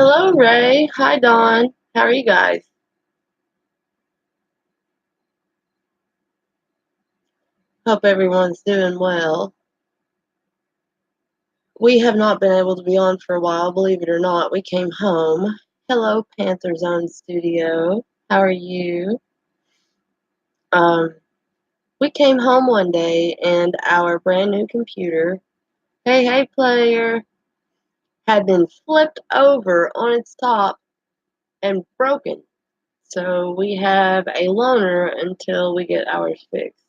Hello, Ray. Hi, Dawn. How are you guys? Hope everyone's doing well. We have not been able to be on for a while, believe it or not. We came home. Hello, Panther Zone Studio. How are you? Um, we came home one day and our brand new computer, hey player, had been flipped over on its top and broken. So we have a loaner until we get ours fixed.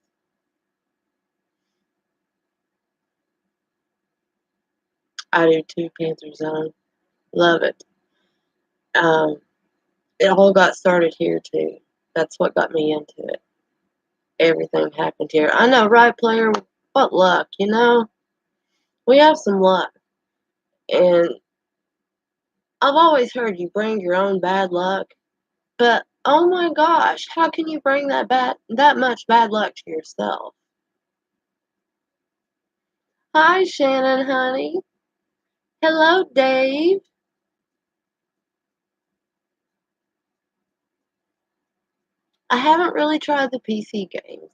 I do too, Panther Zone. Love it. Um, it all got started here too. That's what got me into it. Everything happened here. I know, right, player? What luck, you know? We have some luck. And I've always heard you bring your own bad luck, but oh my gosh, how can you bring that much bad luck to yourself? Hi, Shannon, honey. Hello, Dave. I haven't really tried the PC games.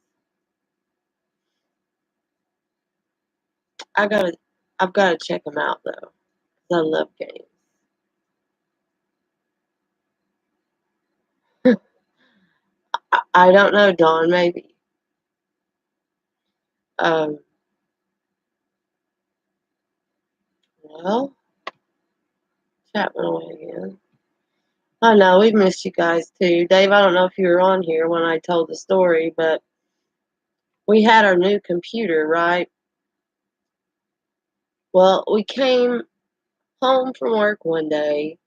I gotta, I've gotta check them out though, 'cause I love games. I don't know, Dawn. Maybe. Um, well, chat went away again. I know, we've missed you guys too. Dave, I don't know if you were on here when I told the story, but we had our new computer, right? Well, we came home from work one day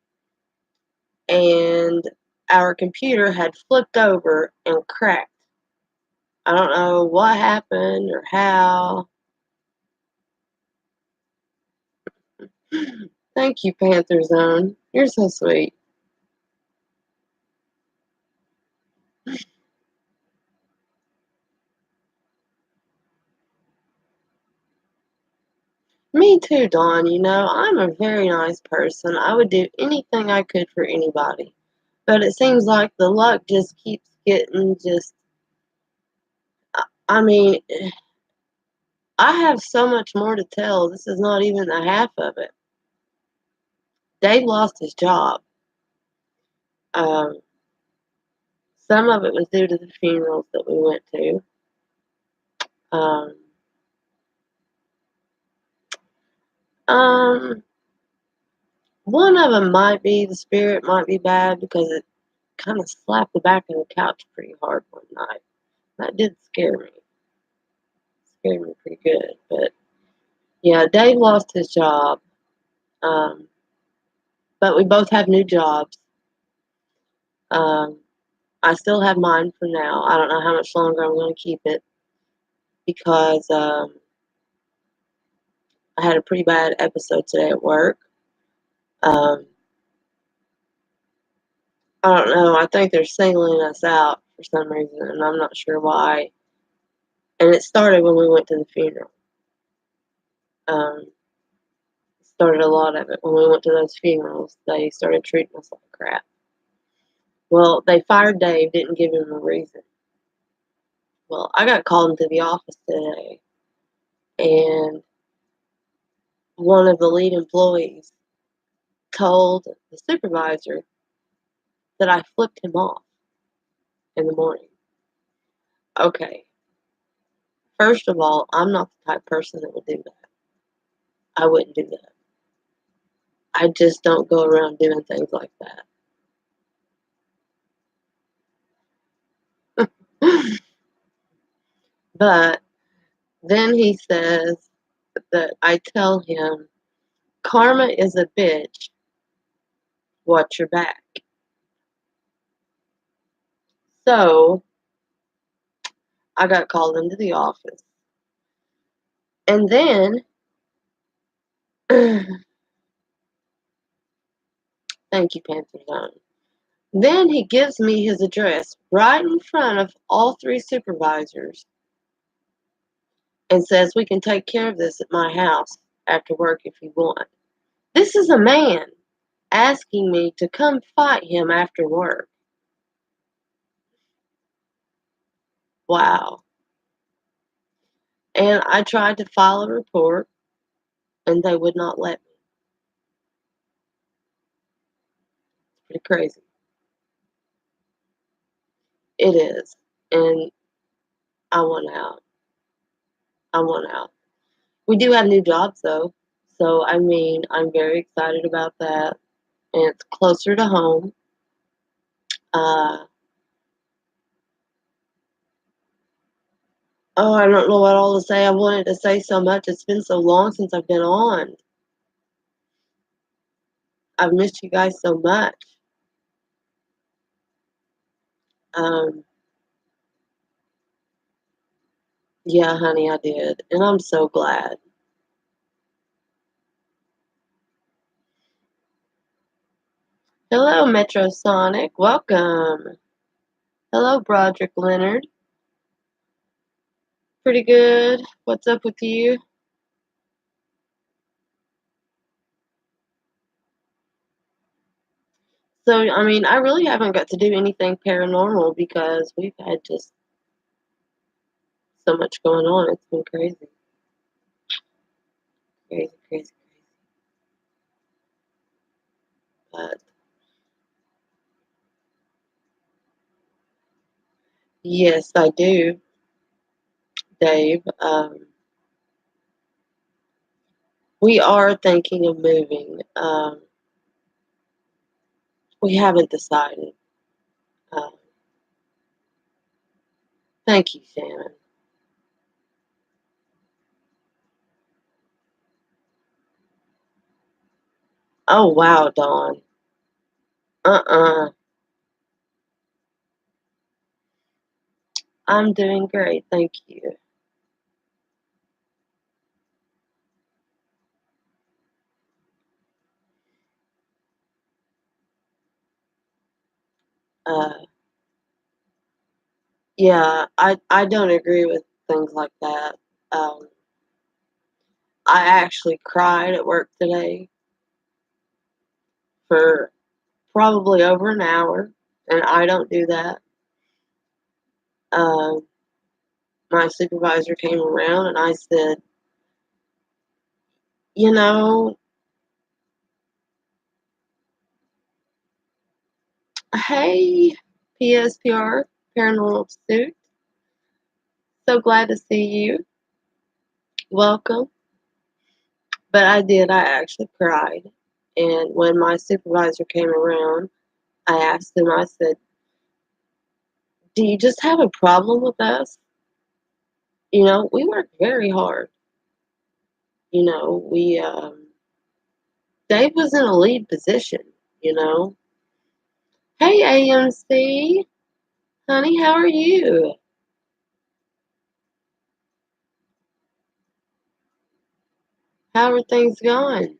and our computer had flipped over and cracked. I don't know what happened or how. Thank you, Panther Zone. You're so sweet. Me too, Dawn. You know, I'm a very nice person. I would do anything I could for anybody. But it seems like the luck just keeps getting just. I mean, I have so much more to tell. This is not even the half of it. Dave lost his job. Um, some of it was due to the funerals that we went to. Um, um, one of them might be the spirit might be bad because it kind of slapped the back of the couch pretty hard one night. That did scare me. Scared me pretty good. But yeah, Dave lost his job. Um, but we both have new jobs. Um, I still have mine for now. I don't know how much longer I'm going to keep it because I had a pretty bad episode today at work. Um, I don't know. I think they're singling us out for some reason, and I'm not sure why. And it started when we went to the funeral. Started a lot of it when we went to those funerals. They started treating us like crap. Well, they fired Dave, didn't give him a reason. Well, I got called into the office today, and one of the lead employees told the supervisor that I flipped him off in the morning. Okay, first of all, I'm not the type of person that would do that. I wouldn't do that. I just don't go around doing things like that. But then he says that I tell him, karma is a bitch, watch your back. So I got called into the office. And then, thank you, Panther Zone. Then he gives me his address right in front of all three supervisors and says we can take care of this at my house after work if you want. This is a man. asking me to come fight him after work. Wow. And I tried to file a report, and they would not let me. Pretty crazy. It is. And I want out. I want out. We do have new jobs, though. So, I mean, I'm very excited about that. And it's closer to home. Uh, oh, I don't know what all to say. I wanted to say so much. It's been so long since I've been on. I've missed you guys so much. Um, yeah, honey, I did. And I'm so glad. Hello, Metrosonic. Welcome. Hello, Broderick Leonard. Pretty good. What's up with you? So, I mean, I really haven't got to do anything paranormal because we've had just so much going on. It's been crazy. Crazy, crazy, crazy. But yes, I do, Dave. We are thinking of moving. We haven't decided. Um, thank you, Shannon. Oh, wow, Dawn. Uh-uh. I'm doing great. Thank you. Uh, yeah, I don't agree with things like that. Um, I actually cried at work today for probably over an hour, and I don't do that. Um, my supervisor came around, and I said, you know, hey, PSPR, Paranormal Pursuit, so glad to see you. Welcome. But I did, I actually cried. And when my supervisor came around, I asked him, I said, do you just have a problem with us? You know, we work very hard. You know, Dave was in a lead position, you know. Hey, AMC, honey, how are you? How are things going?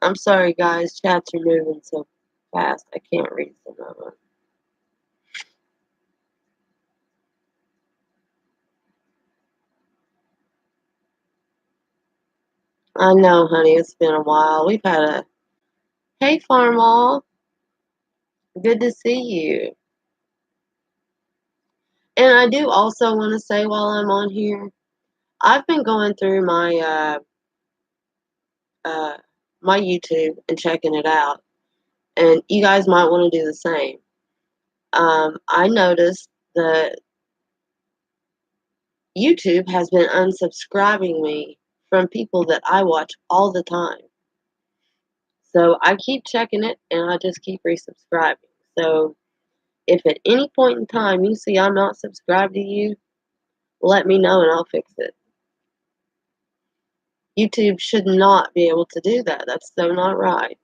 I'm sorry, guys, chats are moving so fast, I can't read some of them. I know, honey, it's been a while. We've had a, hey, Farmall, good to see you. And I do also want to say while I'm on here, I've been going through uh, my YouTube and checking it out, and you guys might want to do the same. I noticed that YouTube has been unsubscribing me from people that I watch all the time. So I keep checking it, and I just keep resubscribing. So if at any point in time you see I'm not subscribed to you, let me know and I'll fix it. YouTube should not be able to do that. That's so not right.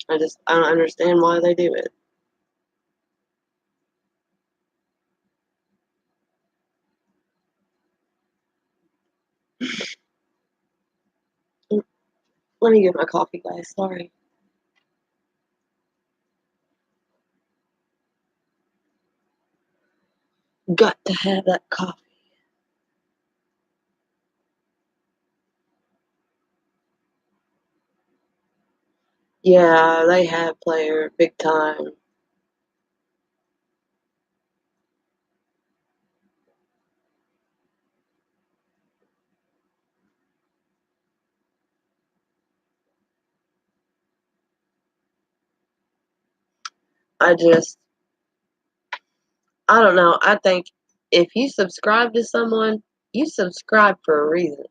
I don't understand why they do it. Let me get my coffee, guys. Sorry. Got to have that coffee. Yeah, they have player big time. I just, I don't know. I think if you subscribe to someone, you subscribe for a reason.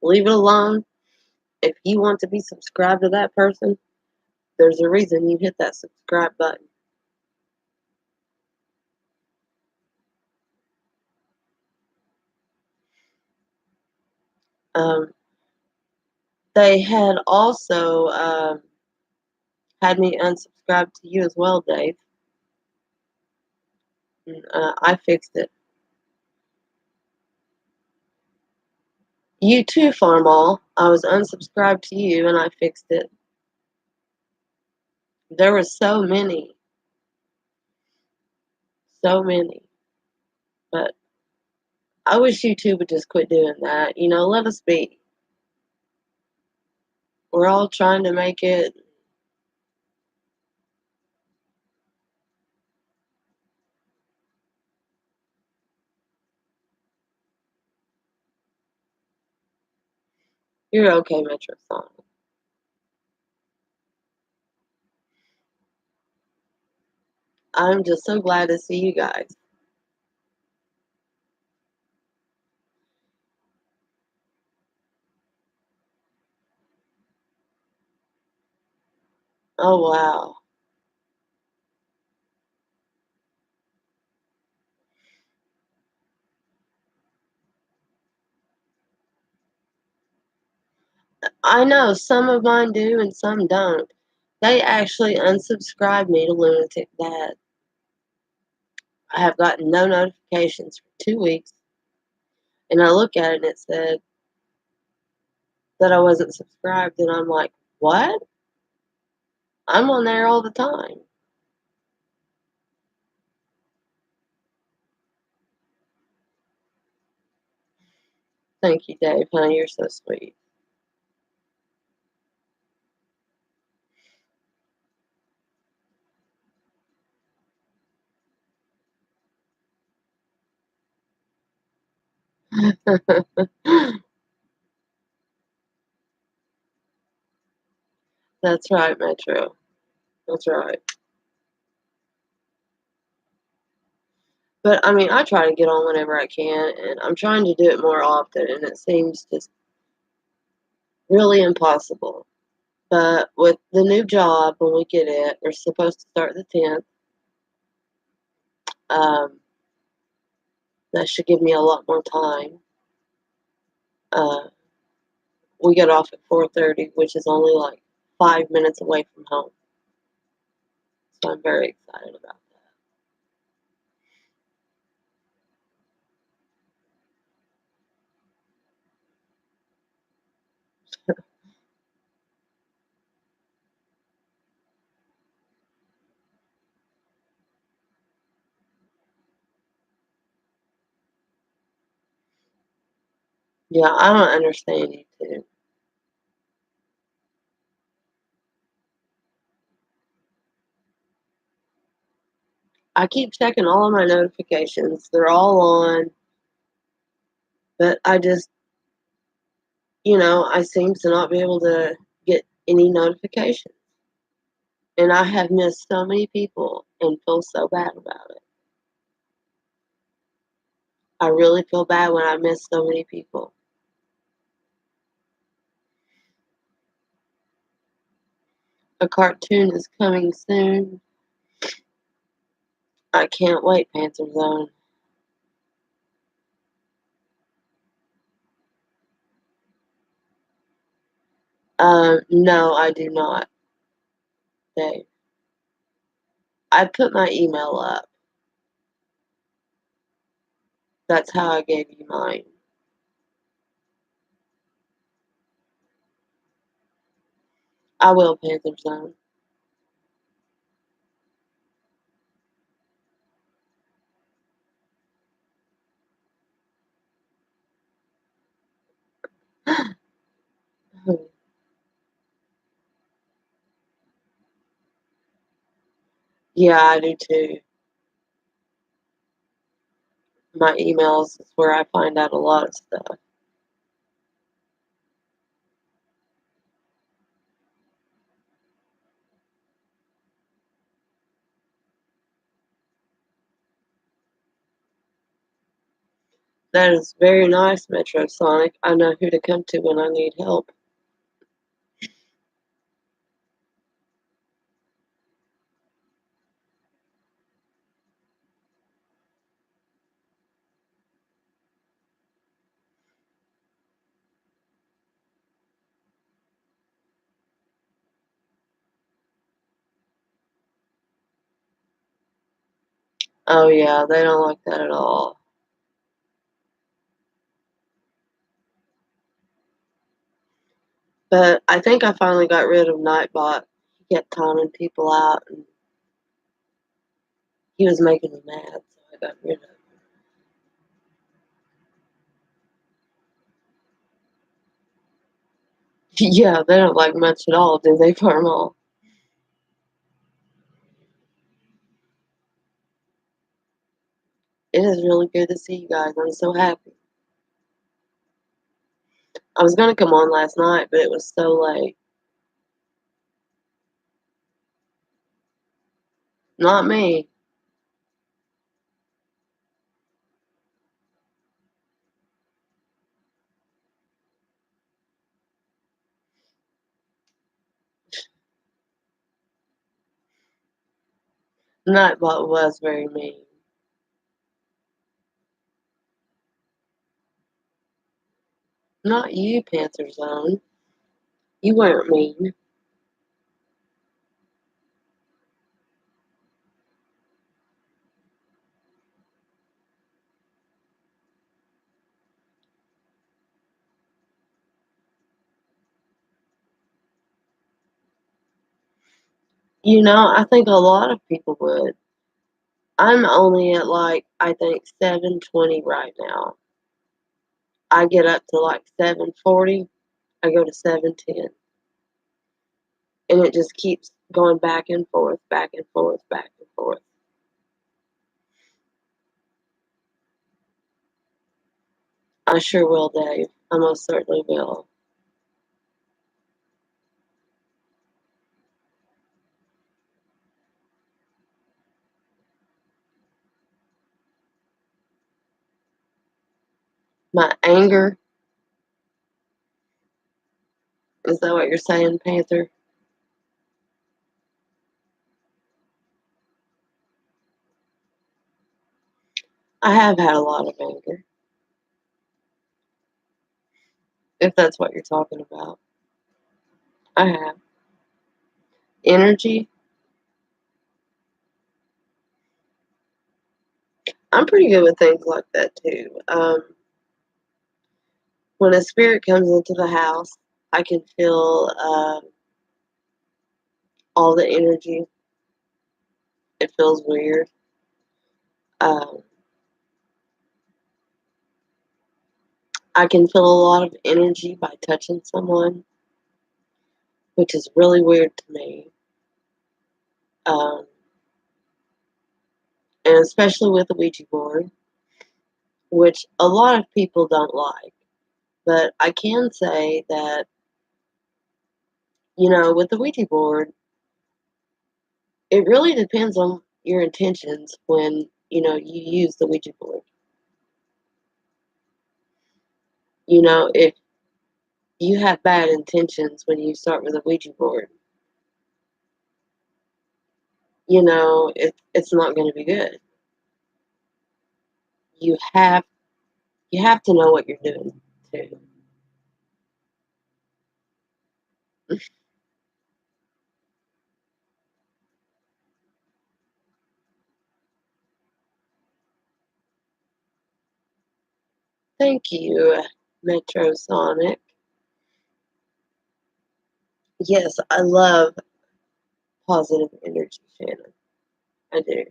Leave it alone. If you want to be subscribed to that person, there's a reason you hit that subscribe button. Um, they had also had me unsubscribe to you as well, Dave. And, I fixed it. You too, Farmall. I was unsubscribed to you and I fixed it. There were so many, so many. But I wish YouTube would just quit doing that. Let us be. We're all trying to make it. You're okay, Metro Song. I'm just so glad to see you guys. Oh, wow. I know some of mine do and some don't. They actually unsubscribed me to Lunatic Dad. I have gotten no notifications for 2 weeks, and I look at it and it said that I wasn't subscribed, and I'm like, what? I'm on there all the time. Thank you, Dave. Honey, you're so sweet. That's right, Metro. That's right. But I mean, I try to get on whenever I can, and I'm trying to do it more often, and it seems just really impossible. But with the new job, when we get it, we're supposed to start the 10th. Um, that should give me a lot more time. Uh, we get off at 4:30, which is only like 5 minutes away from home. So I'm very excited about that. Yeah, I don't understand you too. I keep checking all of my notifications. They're all on, but I seem to not be able to get any notifications. And I have missed so many people and feel so bad about it. I really feel bad when I miss so many people. A cartoon is coming soon. I can't wait, Panther Zone. No, I do not, Dave. I put my email up. That's how I gave you mine. I will, Panther Zone. Yeah, I do too. My emails is where I find out a lot of stuff. That is very nice, Metro Sonic. I know who to come to when I need help. Oh yeah, they don't like that at all. But I think I finally got rid of Nightbot. He kept timing people out, and he was making me mad, so I got rid of him. Yeah, they don't like much at all, do they, Parmal? It is really good to see you guys. I'm so happy. I was gonna come on last night, but it was so late. Not me. Nightbot was very mean. Not you, Panther Zone. You weren't mean. You know, I think a lot of people would. I'm only at like, I think 720 right now. I get up to like 740. I go to 710. And it just keeps going back and forth, back and forth, back and forth. I sure will, Dave. I most certainly will. My anger, is that what you're saying, Panther? I have had a lot of anger, if that's what you're talking about. I have. Energy, I'm pretty good with things like that too. When a spirit comes into the house, I can feel all the energy. It feels weird. Um, I can feel a lot of energy by touching someone, which is really weird to me. Um, and especially with the Ouija board, which a lot of people don't like. But I can say that, with the Ouija board, it really depends on your intentions when, you use the Ouija board. If you have bad intentions when you start with a Ouija board, it's not going to be good. You have you have to know what you're doing too. Thank you, Metro Sonic. Yes, I love positive energy, Shannon. I do.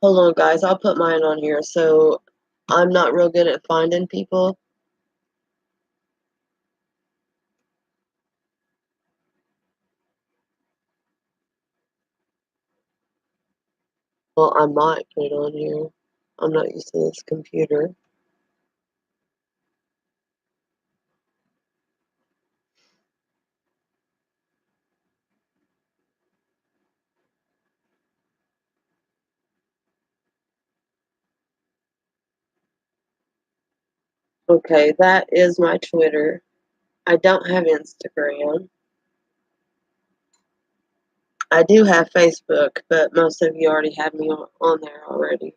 Hold on, guys. I'll put mine on here. So I'm not real good at finding people. Well, I might put it on here. I'm not used to this computer. Okay, that is my Twitter. I don't have Instagram. I do have Facebook, but most of you already have me on there already.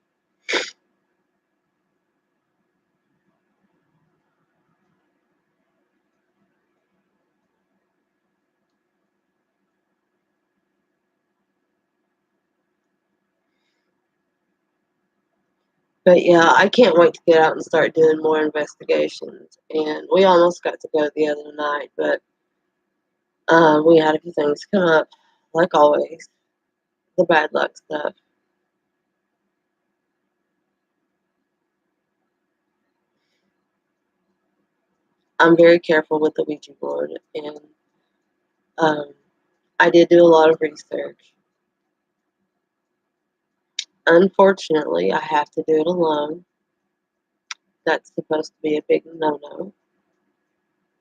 But yeah, I can't wait to get out and start doing more investigations. And we almost got to go the other night, but we had a few things come up, like always, the bad luck stuff. I'm very careful with the Ouija board, and um, I did do a lot of research. Unfortunately, I have to do it alone. That's supposed to be a big no-no,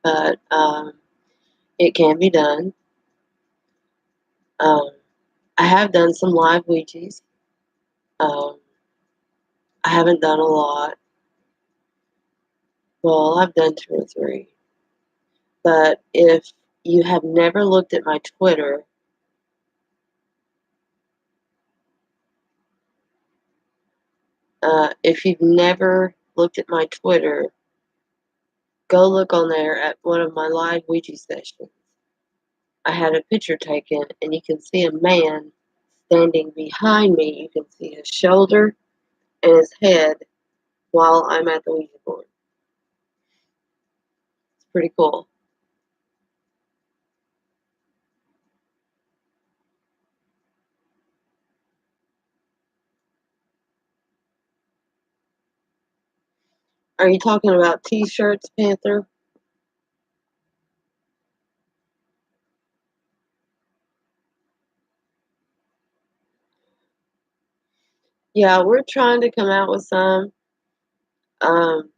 but it can be done. Um, I have done some live Ouijas. Um, I haven't done a lot. Well, I've done two or three. But if you have never looked at my Twitter, if you've never looked at my Twitter, go look on there at one of my live Ouija sessions. I had a picture taken, and you can see a man standing behind me. You can see his shoulder and his head while I'm at the Ouija board. It's pretty cool. Are you talking about t-shirts, Panther? Yeah, we're trying to come out with some. Um,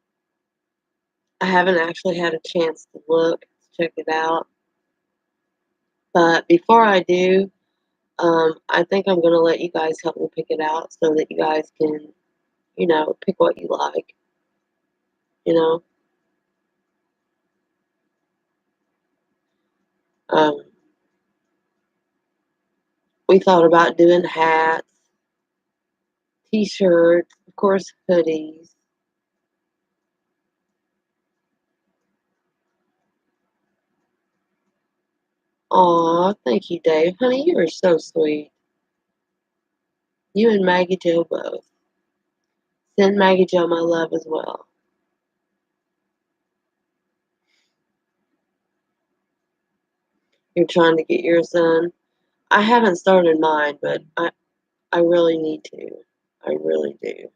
I haven't actually had a chance to look, check it out. But before I do, I think I'm going to let you guys help me pick it out so that you guys can, pick what you like, you know. Um, we thought about doing hats, t-shirts, of course, hoodies. Aw, thank you, Dave. Honey, you are so sweet. You and Maggie Joe both. Send Maggie Joe my love as well. You're trying to get yours done. I haven't started mine, but I really need to. I really do.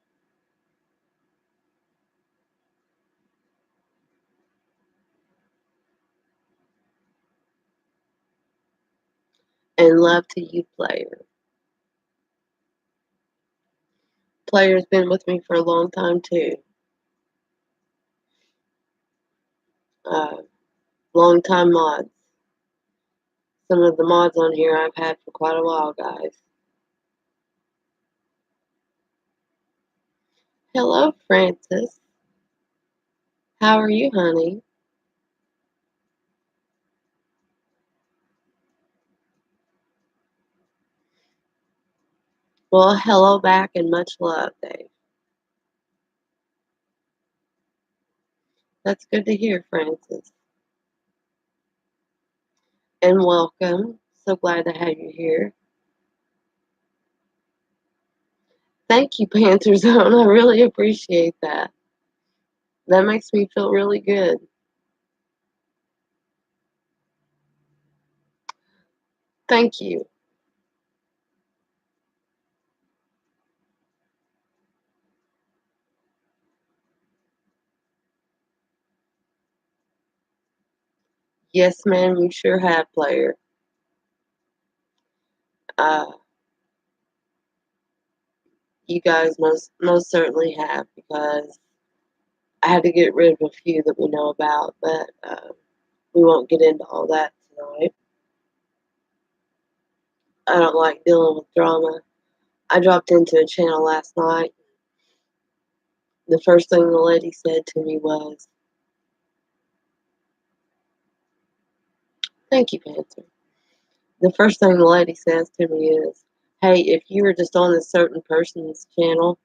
And love to you, Player. Player's been with me for a long time, too. Uh, long time mods. Some of the mods on here I've had for quite a while, guys. Hello, Francis. How are you, honey? Well, hello back and much love, Dave. That's good to hear, Francis. And welcome. So glad to have you here. Thank you, Panther Zone. I really appreciate that. That makes me feel really good. Thank you. Yes, ma'am, you sure have, Player. Uh, you guys most certainly have, because I had to get rid of a few that we know about, but we won't get into all that tonight. I don't like dealing with drama. I dropped into a channel last night. The first thing the lady said to me was, "Thank you, Panther." The first thing the lady says to me is, "Hey, if you were just on this certain person's channel,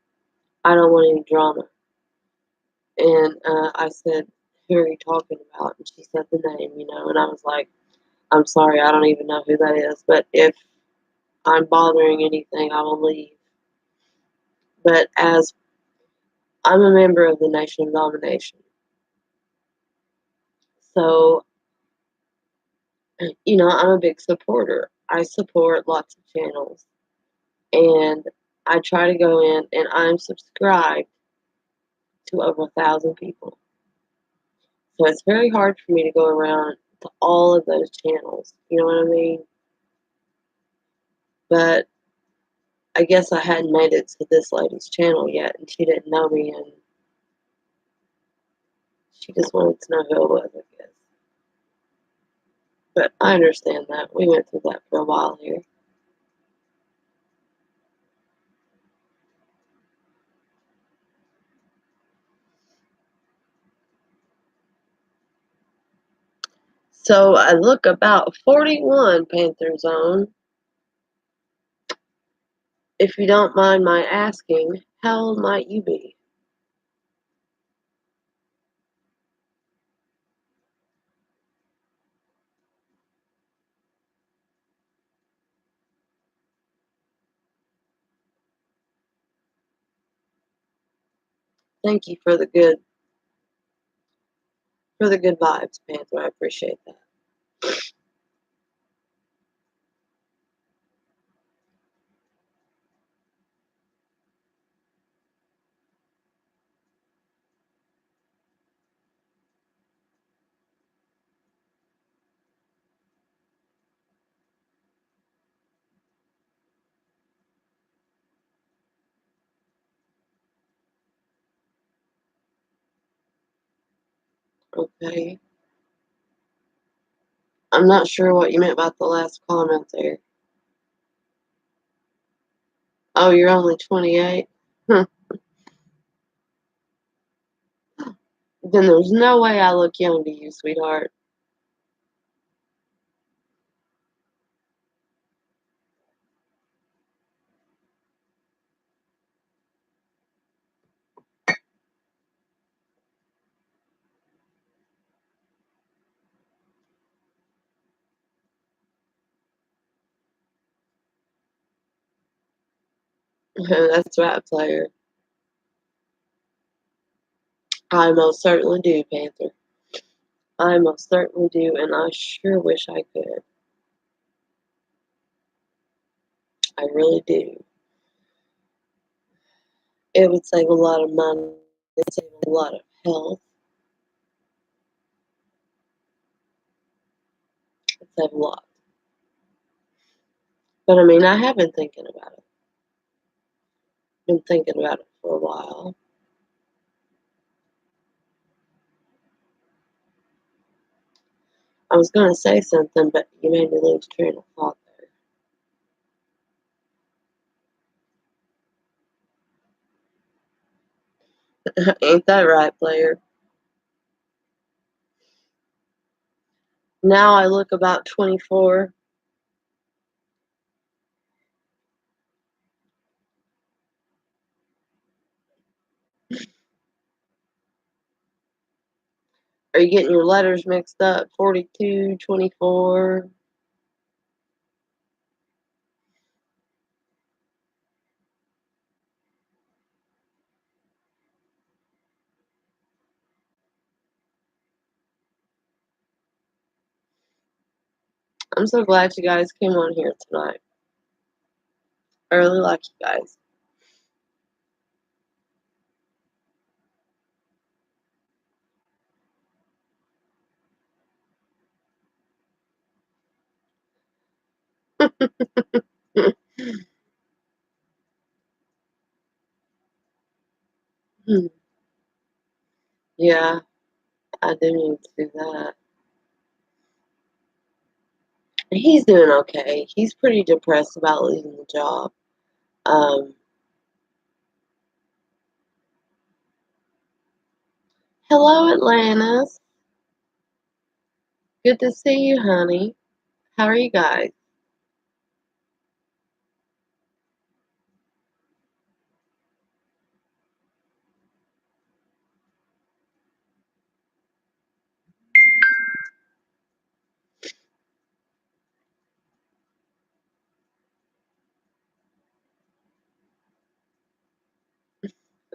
I don't want any drama." And I said, "Who are you talking about?" And she said the name, and I was like, "I'm sorry, I don't even know who that is, but if I'm bothering anything, I will leave." But as I'm a member of the Nation of Domination, so, I'm a big supporter. I support lots of channels, and I try to go in, and I'm subscribed to over 1,000 people. So it's very hard for me to go around to all of those channels. You know what I mean? But I guess I hadn't made it to this lady's channel yet, and she didn't know me, and she just wanted to know who I was, I guess. But I understand that. We went through that for a while here. So I look about 41, Panther Zone. If you don't mind my asking, how old might you be? Thank you for the good vibes, Panther. I appreciate that. Okay. I'm not sure what you meant about the last comment there. Oh, you're only 28? Huh. Then there's no way I look young to you, sweetheart. That's right, player. I most certainly do, Panther. I most certainly do, and I sure wish I could. I really do. It would save a lot of money. It would save a lot of health. It would save a lot. But I mean, I have been thinking about it. Been thinking about it for a while. I was going to say something, but you made me lose train of thought there. Ain't that right, player? Now I look about 24. Are you getting your letters mixed up? 42, 24. I'm so glad you guys came on here tonight. I really like you guys. Hmm. Yeah, I do need to do that. He's doing okay. He's pretty depressed about leaving the job. Um, Hello, Atlantis. Good to see you, honey. How are you guys?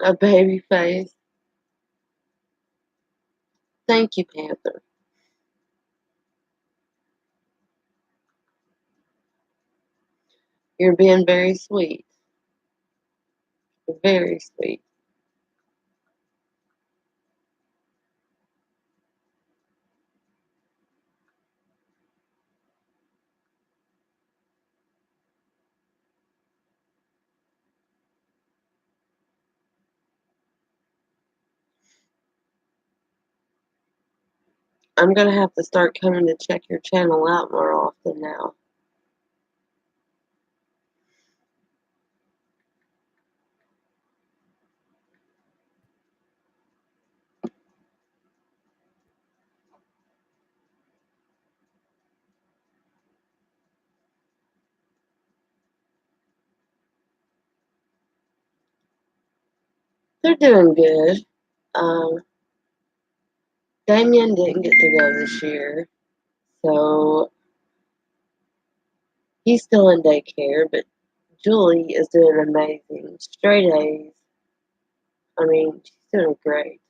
A baby face. Thank you, Panther. You're being very sweet. Very sweet. I'm gonna have to start coming to check your channel out more often now. They're doing good. Um, Damien didn't get to go this year, so he's still in daycare, but Julie is doing amazing. Straight A's. I mean, she's doing great.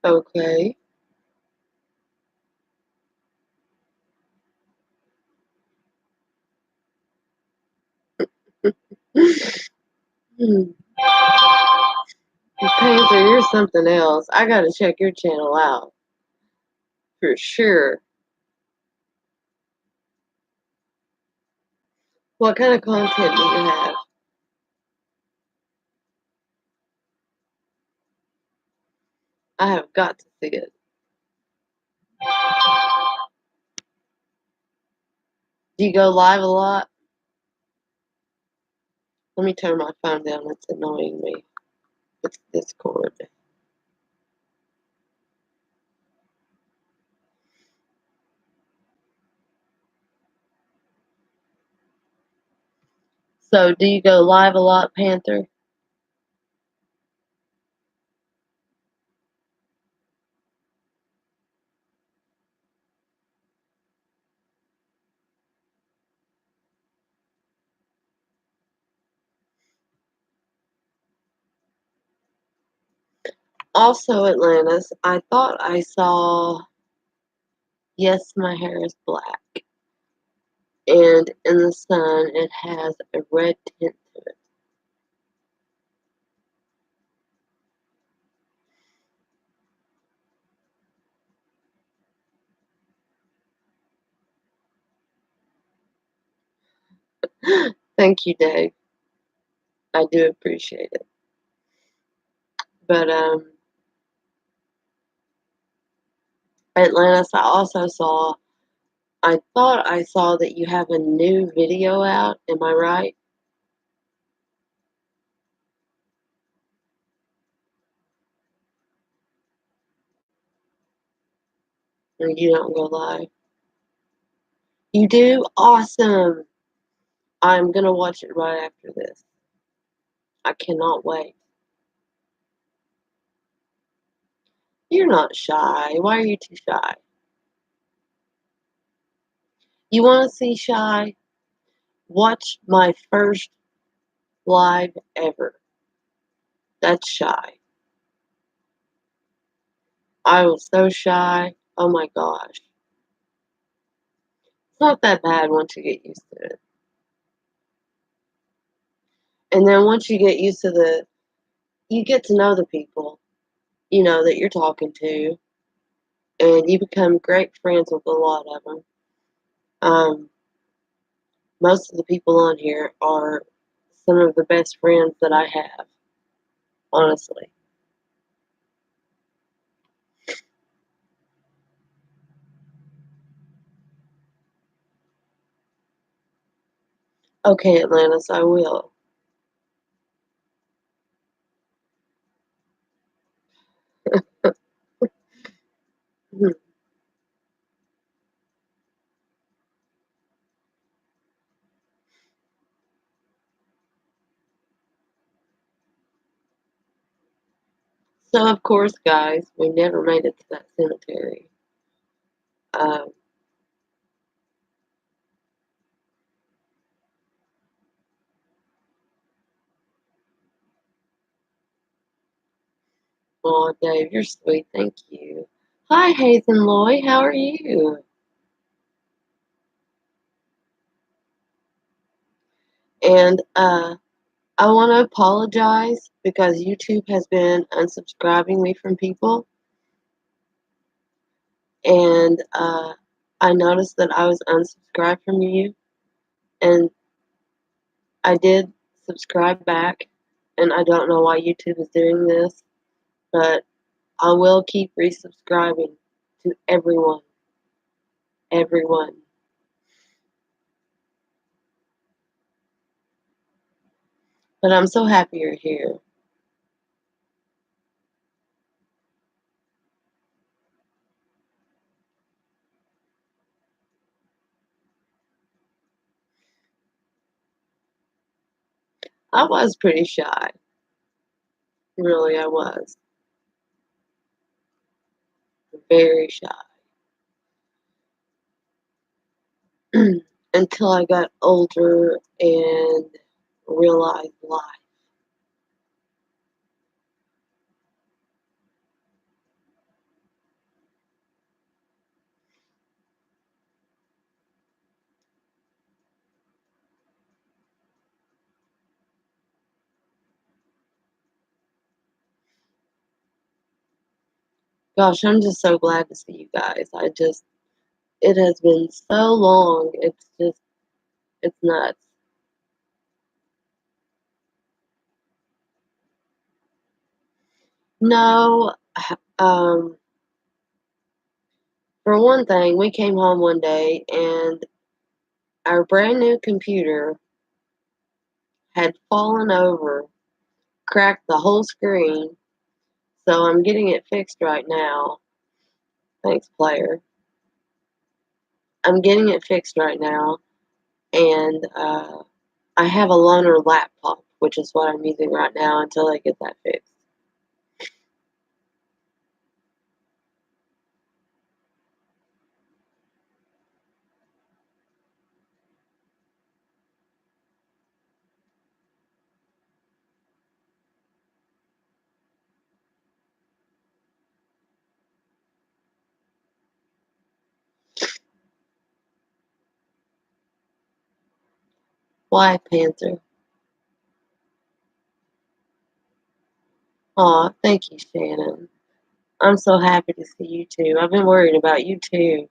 Okay. Hmm. Panther, you're something else. I gotta check your channel out for sure. What kind of content do you have? I have got to see it. Do you go live a lot? Let me turn my phone down. It's annoying me. It's Discord. So, do you go live a lot, Panther? Also, Atlantis, I thought I saw Yes, My Hair is Black. And in the sun, it has a red tint to it. Thank you, Dave. I do appreciate it. But, Atlantis, I also saw, I thought I saw that you have a new video out. Am I right? Or you don't go live? You do? Awesome. I'm gonna watch it right after this. I cannot wait. You're not shy. Why are you too shy? You want to see shy? Watch my first live ever. That's shy. I was so shy. Oh my gosh. It's not that bad once you get used to it. And then once you get used to you get to know the people, that you're talking to, and you become great friends with a lot of them. Um, most of the people on here are some of the best friends that I have, honestly. Okay, Atlantis, I will. So, of course, guys, we never made it to that cemetery. Um, oh, Dave, you're sweet. Thank you. Hi, Hazen Loy. How are you? And I want to apologize because YouTube has been unsubscribing me from people. And I noticed that I was unsubscribed from you. And I did subscribe back. And I don't know why YouTube is doing this. But I will keep resubscribing to everyone. Everyone. But I'm so happy you're here. I was pretty shy. Really, I was. Very shy. Until I got older and realized life. Gosh, I'm just so glad to see you guys. It has been so long. It's nuts. No, um, for one thing, we came home one day and our brand new computer had fallen over, cracked the whole screen. So I'm getting it fixed right now. Thanks, player. I'm getting it fixed right now, and I have a loaner laptop, which is what I'm using right now until I get that fixed. Why, Panther? Aw, thank you, Shannon. I'm so happy to see you too. I've been worried about you too.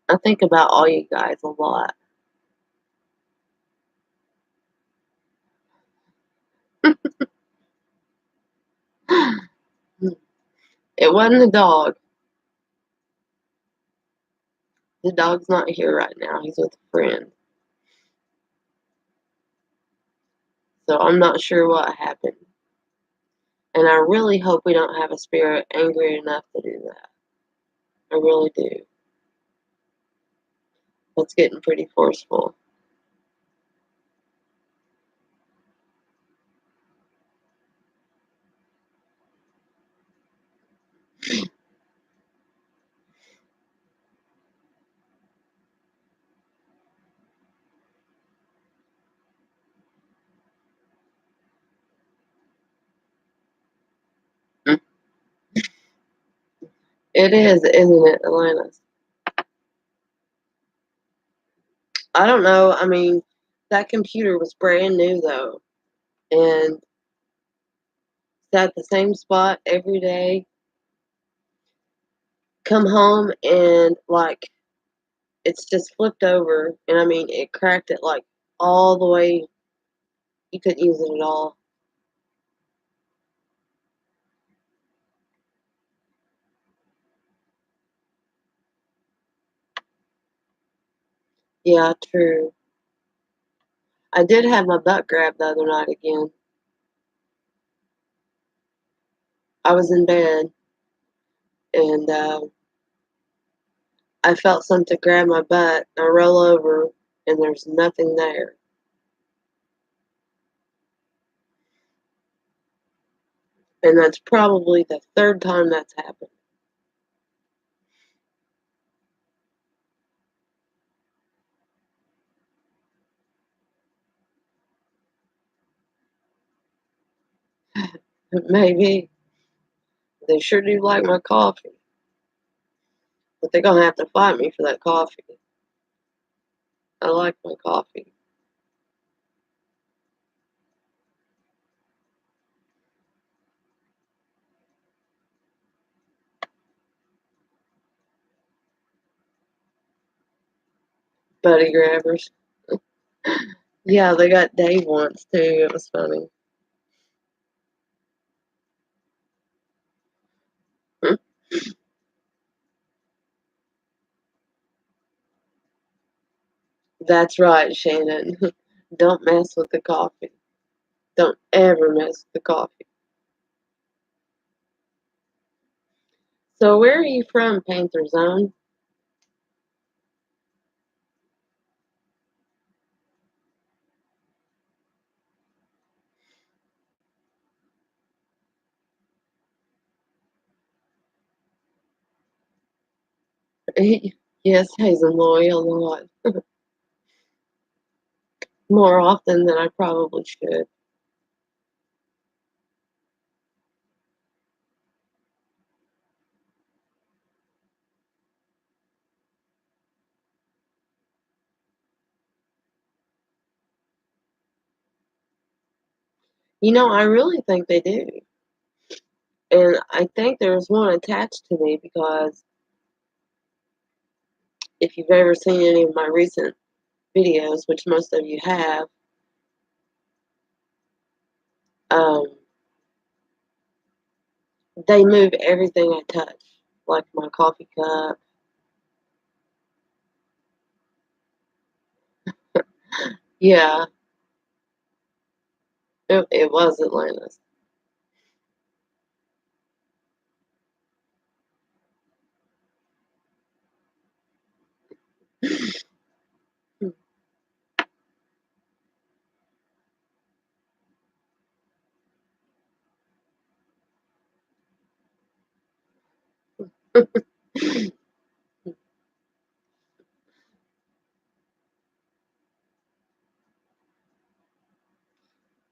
I think about all you guys a lot. It wasn't the dog. The dog's not here right now. He's with a friend. So I'm not sure what happened. And I really hope we don't have a spirit angry enough to do that. I really do. That's getting pretty forceful. It is, isn't it, Atlantis? I don't know. I mean, that computer was brand new though, and it's at the same spot every day. Come home and like it's just flipped over, and I mean, it cracked it like all the way. You couldn't use it at all. Yeah, true. I did have my butt grabbed the other night again. I was in bed and I felt something grab my butt. I roll over and there's nothing there. And that's probably the third time that's happened. Maybe. They sure do like my coffee. But they're going to have to fight me for that coffee. I like my coffee. Buddy grabbers. Yeah, they got Dave once too. It was funny. That's right, Shannon. Don't mess with the coffee. Don't ever mess with the coffee. So, where are you from, Panther Zone? Yes, Hazen Loy, a lot. More often than I probably should. You know, I really think they do. And I think there's one attached to me because if you've ever seen any of my recent videos, which most of you have, um, they move everything I touch, like my coffee cup. Yeah, it was Atlantis.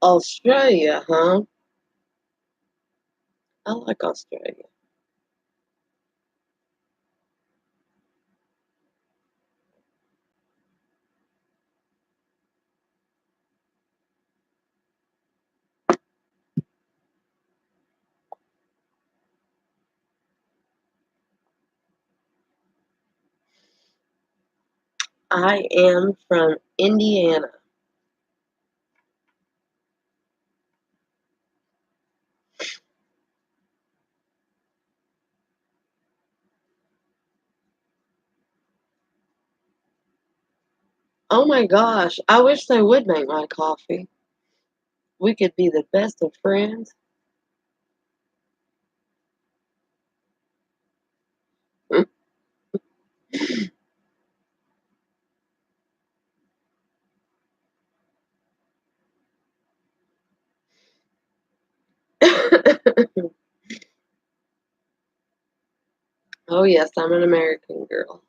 Australia, huh? I like Australia. I am from Indiana. Oh my gosh, I wish they would make my coffee. We could be the best of friends. Oh, yes, I'm an American girl.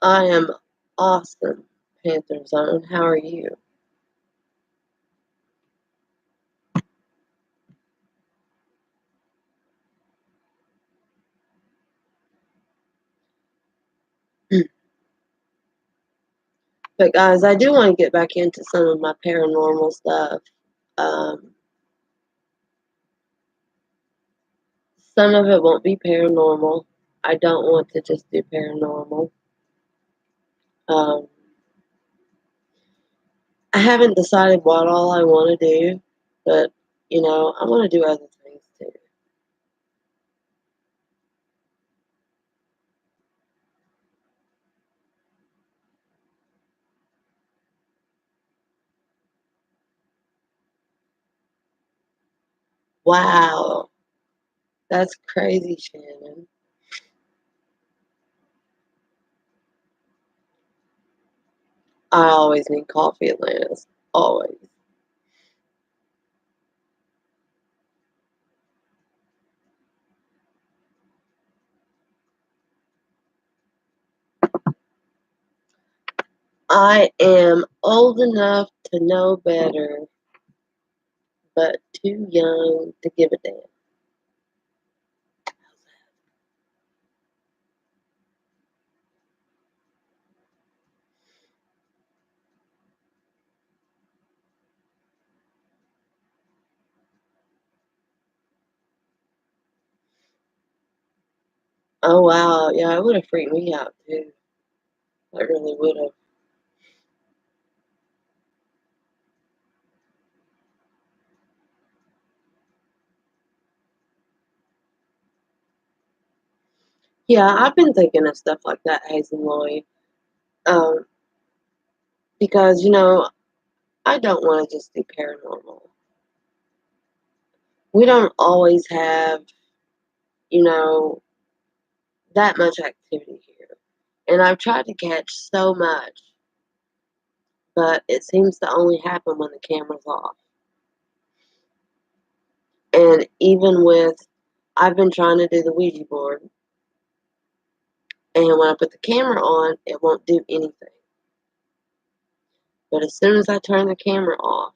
I am awesome, Panther Zone. How are you? But guys, I do want to get back into some of my paranormal stuff. Um, some of it won't be paranormal. I don't want to just do paranormal. Um, I haven't decided what all I want to do, but I want to do other things too. Wow, that's crazy, Shannon. I always need coffee at last. Always. I am old enough to know better, but too young to give a damn. Oh wow, yeah, it would have freaked me out too. I really would have. Yeah, I've been thinking of stuff like that, Hazen Lloyd. Um, because I don't want to just do paranormal. We don't always have, you know, that much activity here. And I've tried to catch so much, but it seems to only happen when the camera's off. And even with, I've been trying to do the Ouija board, and when I put the camera on, it won't do anything. But as soon as I turn the camera off,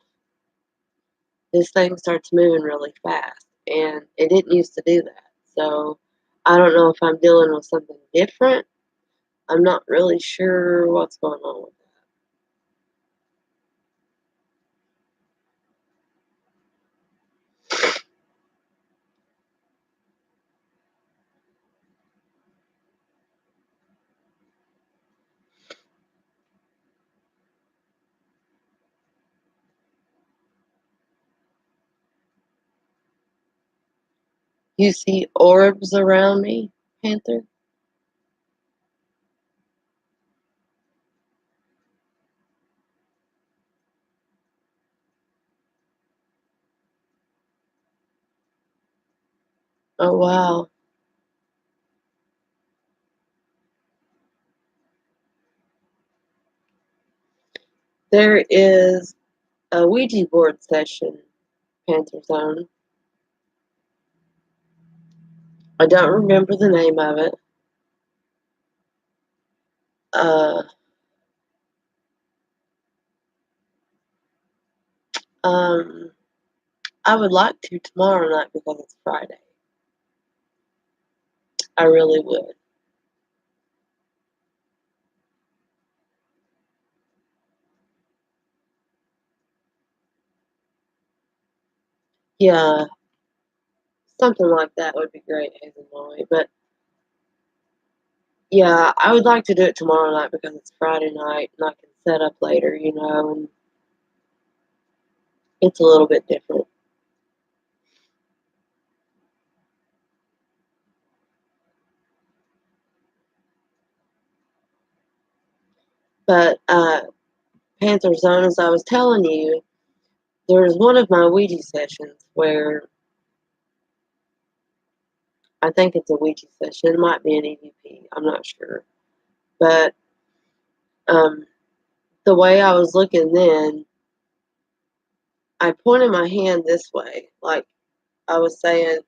this thing starts moving really fast. And it didn't used to do that. So I don't know if I'm dealing with something different. I'm not really sure what's going on with that. You see orbs around me, Panther? Oh, wow. There is a Ouija board session, Panther Zone. I don't remember the name of it. Uh, um, I would like to tomorrow night because it's Friday. I really would. Yeah, something like that would be great, Hazel Molly. But yeah, I would like to do it tomorrow night because it's Friday night and I can set up later, and it's a little bit different. But Panther Zone, as I was telling you, there was one of my Ouija sessions where I think it's a Ouija session. It might be an EVP. I'm not sure. But um, the way I was looking then, I pointed my hand this way, like I was saying,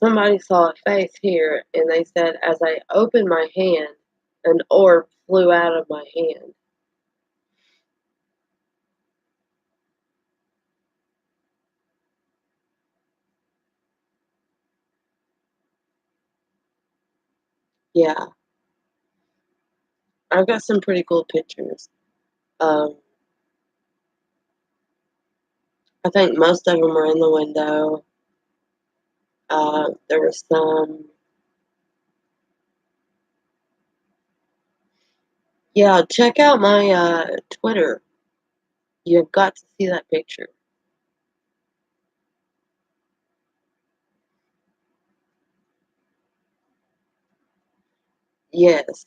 somebody saw a face here, and they said as I opened my hand, an orb flew out of my hand. Yeah, I've got some pretty cool pictures. Um, I think most of them are in the window. There were some. Yeah, check out my Twitter. You've got to see that picture. Yes.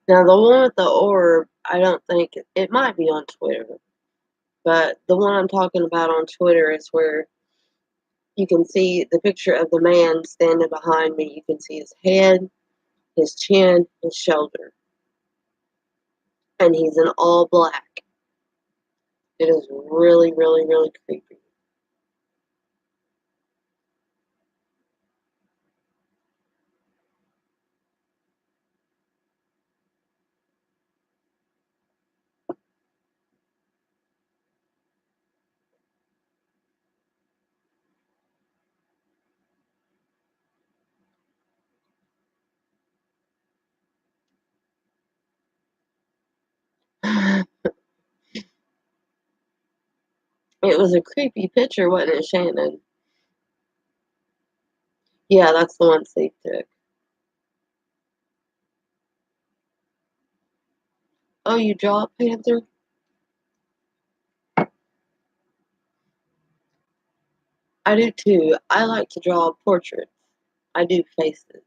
Now the one with the orb, I don't think it might be on Twitter, but the one I'm talking about on Twitter is where you can see the picture of the man standing behind me. You can see his head, his chin, his shoulder, and he's in all black. It is really, really, really creepy. It was a creepy picture, wasn't it, Shannon? Yeah, that's the one Steve took. Oh, you draw a panther? I do too. I like to draw portraits. I do faces.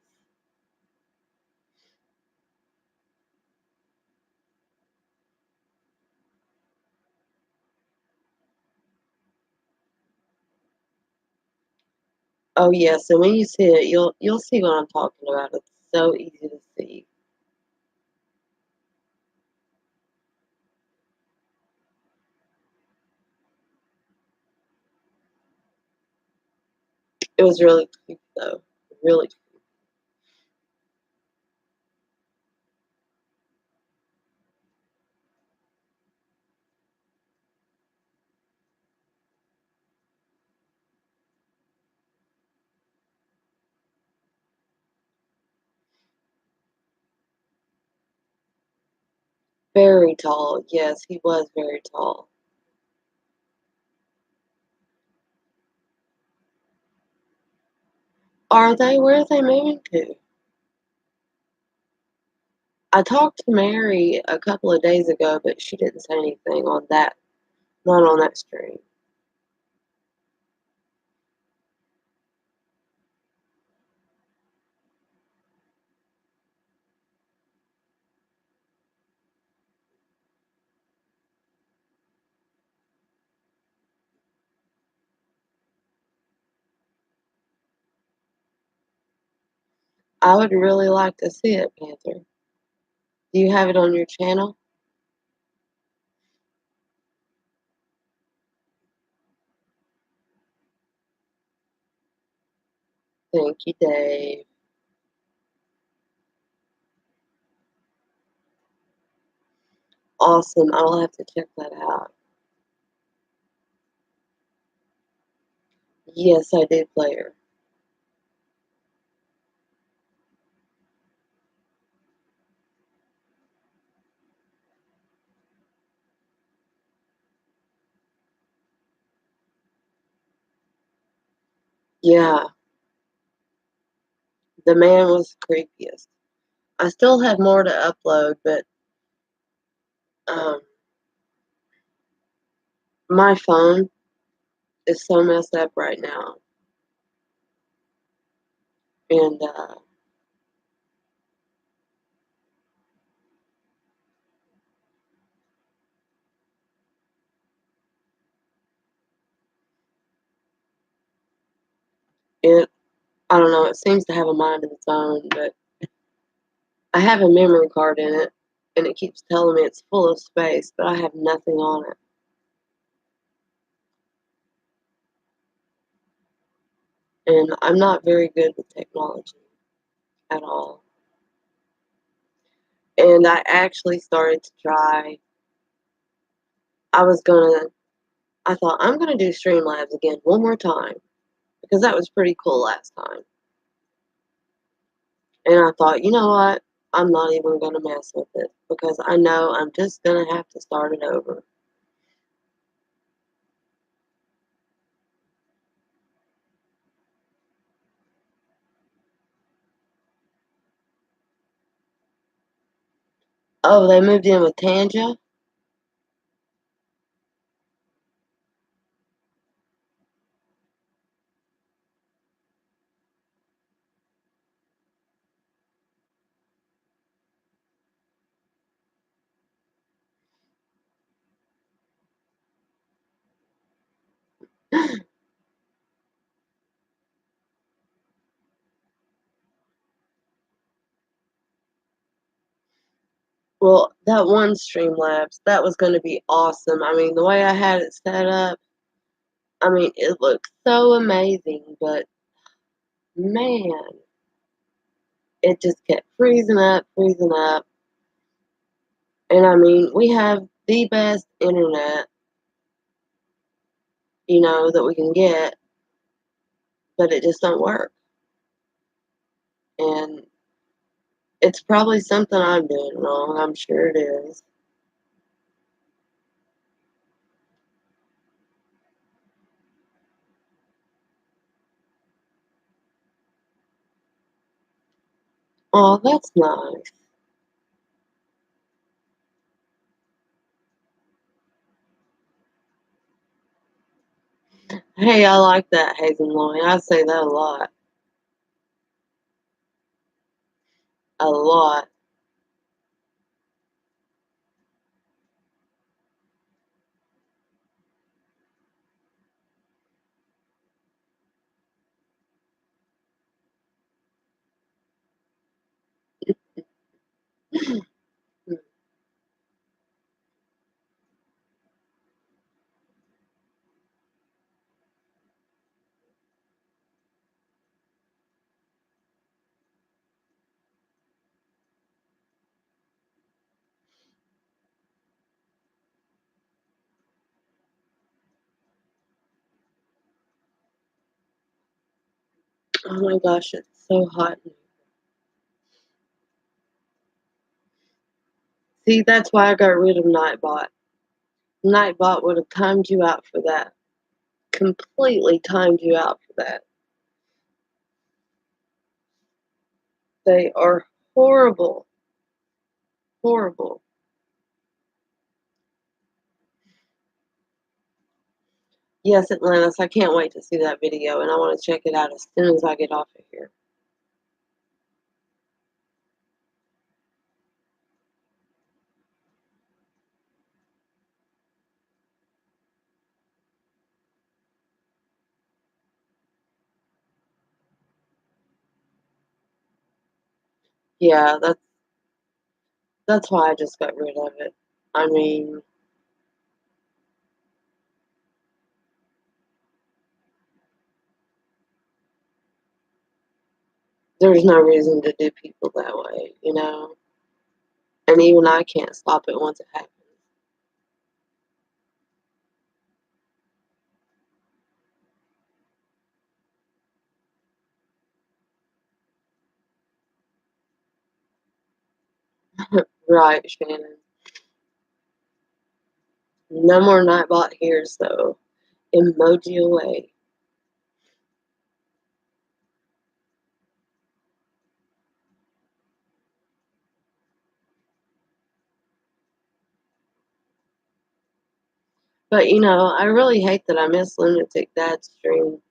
Oh yes, and when you see it, you'll see what I'm talking about. It's so easy to see. It was really cute though. Really very tall. Yes, he was very tall. Are they? Where are they moving to? I talked to Mary a couple of days ago, but she didn't say anything on that. Not on that stream. I would really like to see it, Panther. Do you have it on your channel? Thank you, Dave. Awesome. I'll have to check that out. Yes, I do play her. Yeah, the man was the creepiest. I still have more to upload, but um, my phone is so messed up right now. And it, I don't know, it seems to have a mind of its own, but I have a memory card in it, and it keeps telling me it's full of space, but I have nothing on it. And I'm not very good with technology at all. And I actually started to try. I was gonna, I thought, I'm gonna do Streamlabs again one more time because that was pretty cool last time. And I thought, you know what? I'm not even gonna mess with it because I know I'm just gonna have to start it over. Oh, they moved in with Tanja? Well, that one Streamlabs, that was gonna be awesome. I mean, the way I had it set up, I mean, it looked so amazing, but man, it just kept freezing up, freezing up. And I mean, we have the best internet, that we can get, but it just don't work. And it's probably something I'm doing wrong. I'm sure it is. Oh, that's nice. Hey, I like that, Hazen Loy. I say that a lot. A lot. Oh my gosh, it's so hot. See, that's why I got rid of Nightbot. Nightbot would have timed you out for that. Completely timed you out for that. They are horrible. Horrible. Yes, Atlantis, I can't wait to see that video, and I want to check it out as soon as I get off of here. Yeah, that's why I just got rid of it. I mean, there's no reason to do people that way. And even I can't stop it once it happens. Right, Shannon. No more Nightbot here, so emoji away. But I really hate that I missed Lunatic Dad's stream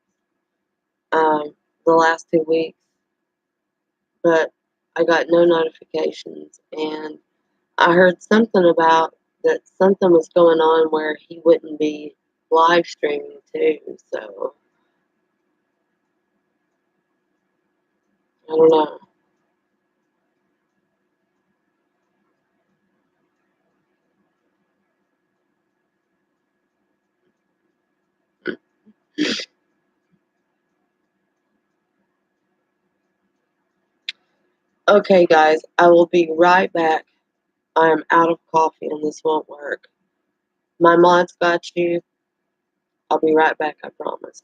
the last 2 weeks. but I got no notifications, and I heard something about that something was going on where he wouldn't be live streaming too, so I don't know. Okay, guys, I will be right back. I am out of coffee and this won't work. My mod's got you. I'll be right back, I promise.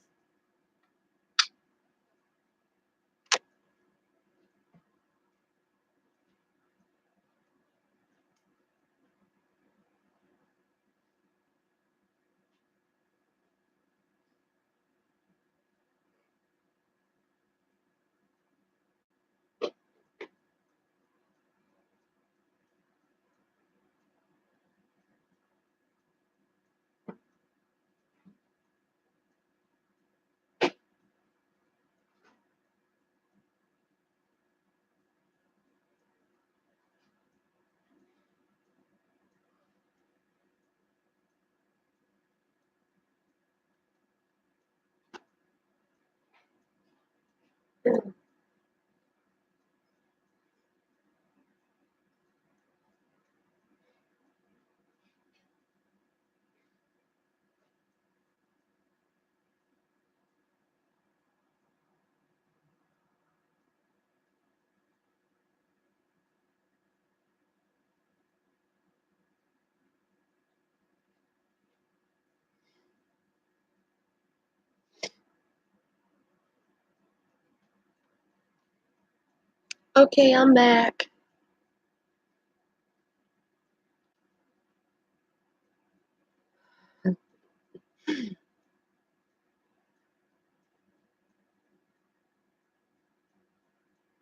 Okay, I'm back.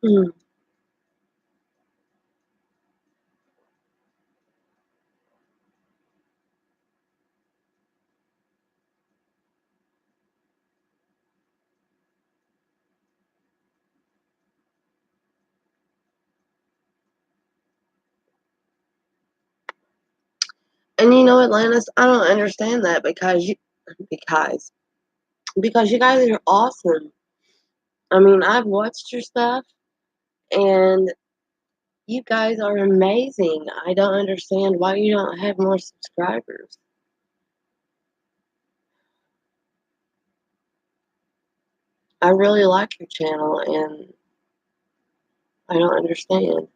Hmm. And you know, Atlantis, I don't understand that because because you guys are awesome. I mean, I've watched your stuff and you guys are amazing. I don't understand why you don't have more subscribers. I really like your channel and I don't understand.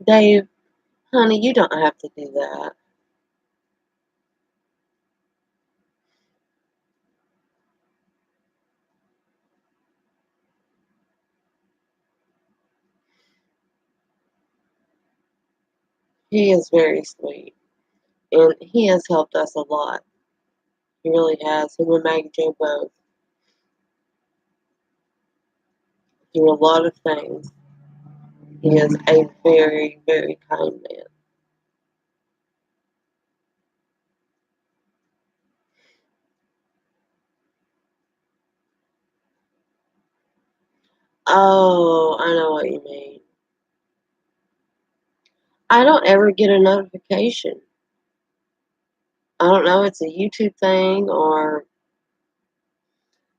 Dave, honey, you don't have to do that. He is very sweet and he has helped us a lot. He really has. Him and Maggie Joe both through a lot of things. He is a very, very kind man. Oh, I know what you mean. I don't ever get a notification. I don't know, it's a YouTube thing or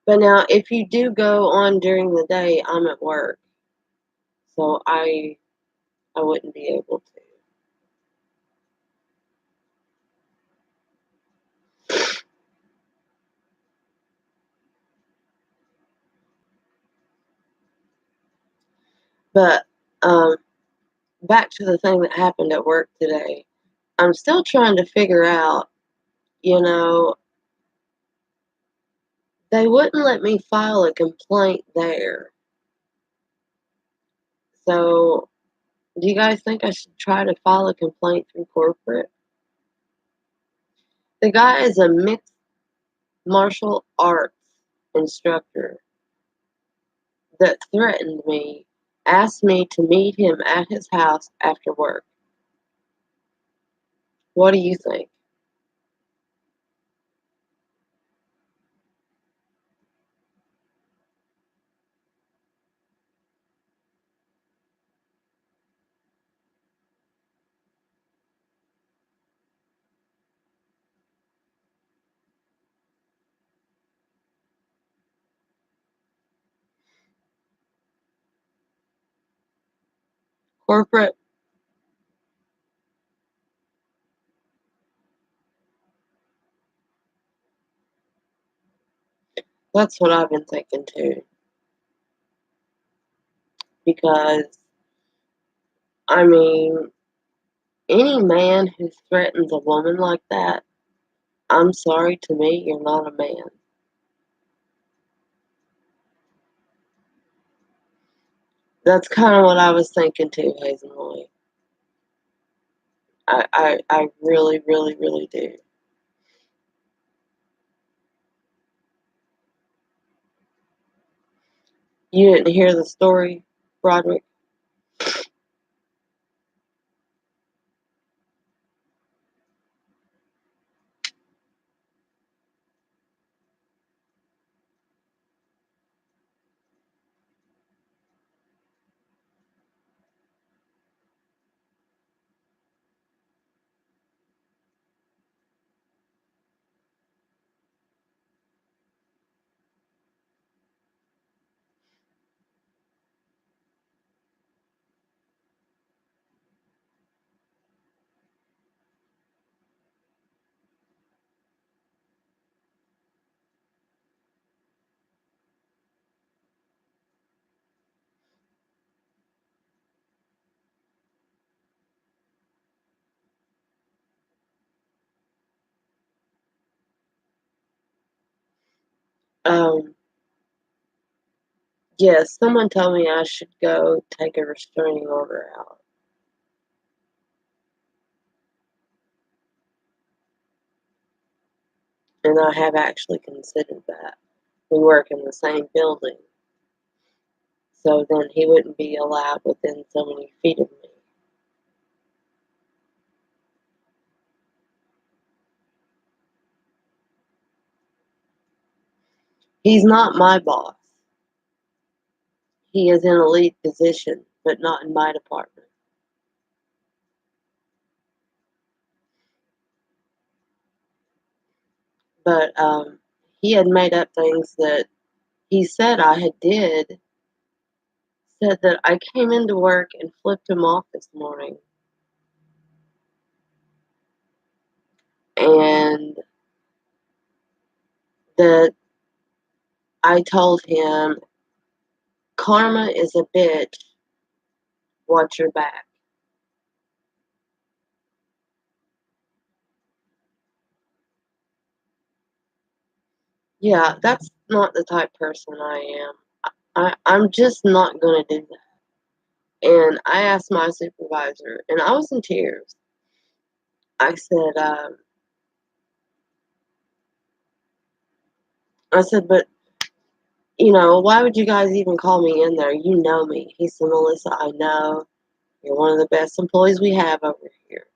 but now if you do go on during the day, I'm at work. So I wouldn't be able to. But um back to the thing that happened at work today. I'm still trying to figure out, you know, they wouldn't let me file a complaint there. So do you guys think I should try to file a complaint through corporate? The guy is a mixed martial arts instructor that threatened me, asked me to meet him at his house after work. What do you think? Corporate? That's what I've been thinking too. Because, I mean, any man who threatens a woman like that, I'm sorry, to me, you're not a man. That's kind of what I was thinking too, Hazel. I really, really, really do. You didn't hear the story, Broderick? Um, yes, someone told me I should go take a restraining order out. And I have actually considered that. We work in the same building, so then he wouldn't be allowed within so many feet of me. He's not my boss. He is in a lead position, but not in my department. But he had made up things that he said I had did. Said that I came into work and flipped him off this morning, and that I told him, "Karma is a bitch. Watch your back." Yeah, that's not the type person I am. I'm just not going to do that. And I asked my supervisor, and I was in tears. I said, but why would you guys even call me in there? You know me. He said, "Melissa, I know you're one of the best employees we have over here."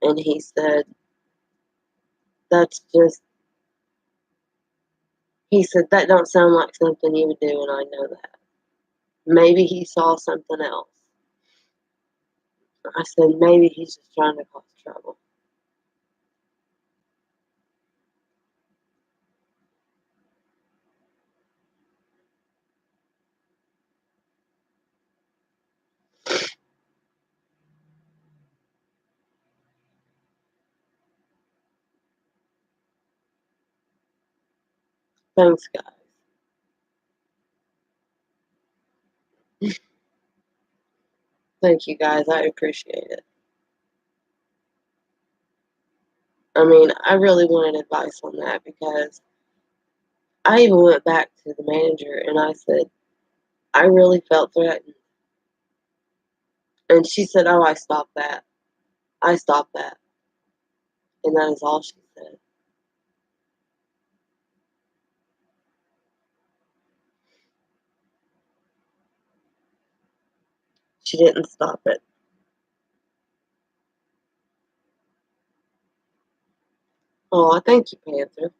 And he said, "That's just," he said, "that don't sound like something you would do, and I know that. Maybe he saw something else." I said, "Maybe he's just trying to cause trouble." Thanks, guys. Thank you, guys. I appreciate it. I mean, I really wanted advice on that because I even went back to the manager and I said, "I really felt threatened." And she said, "Oh, I stopped that. I stopped that." And that is all she said. She didn't stop it. Oh, thank you, Panther.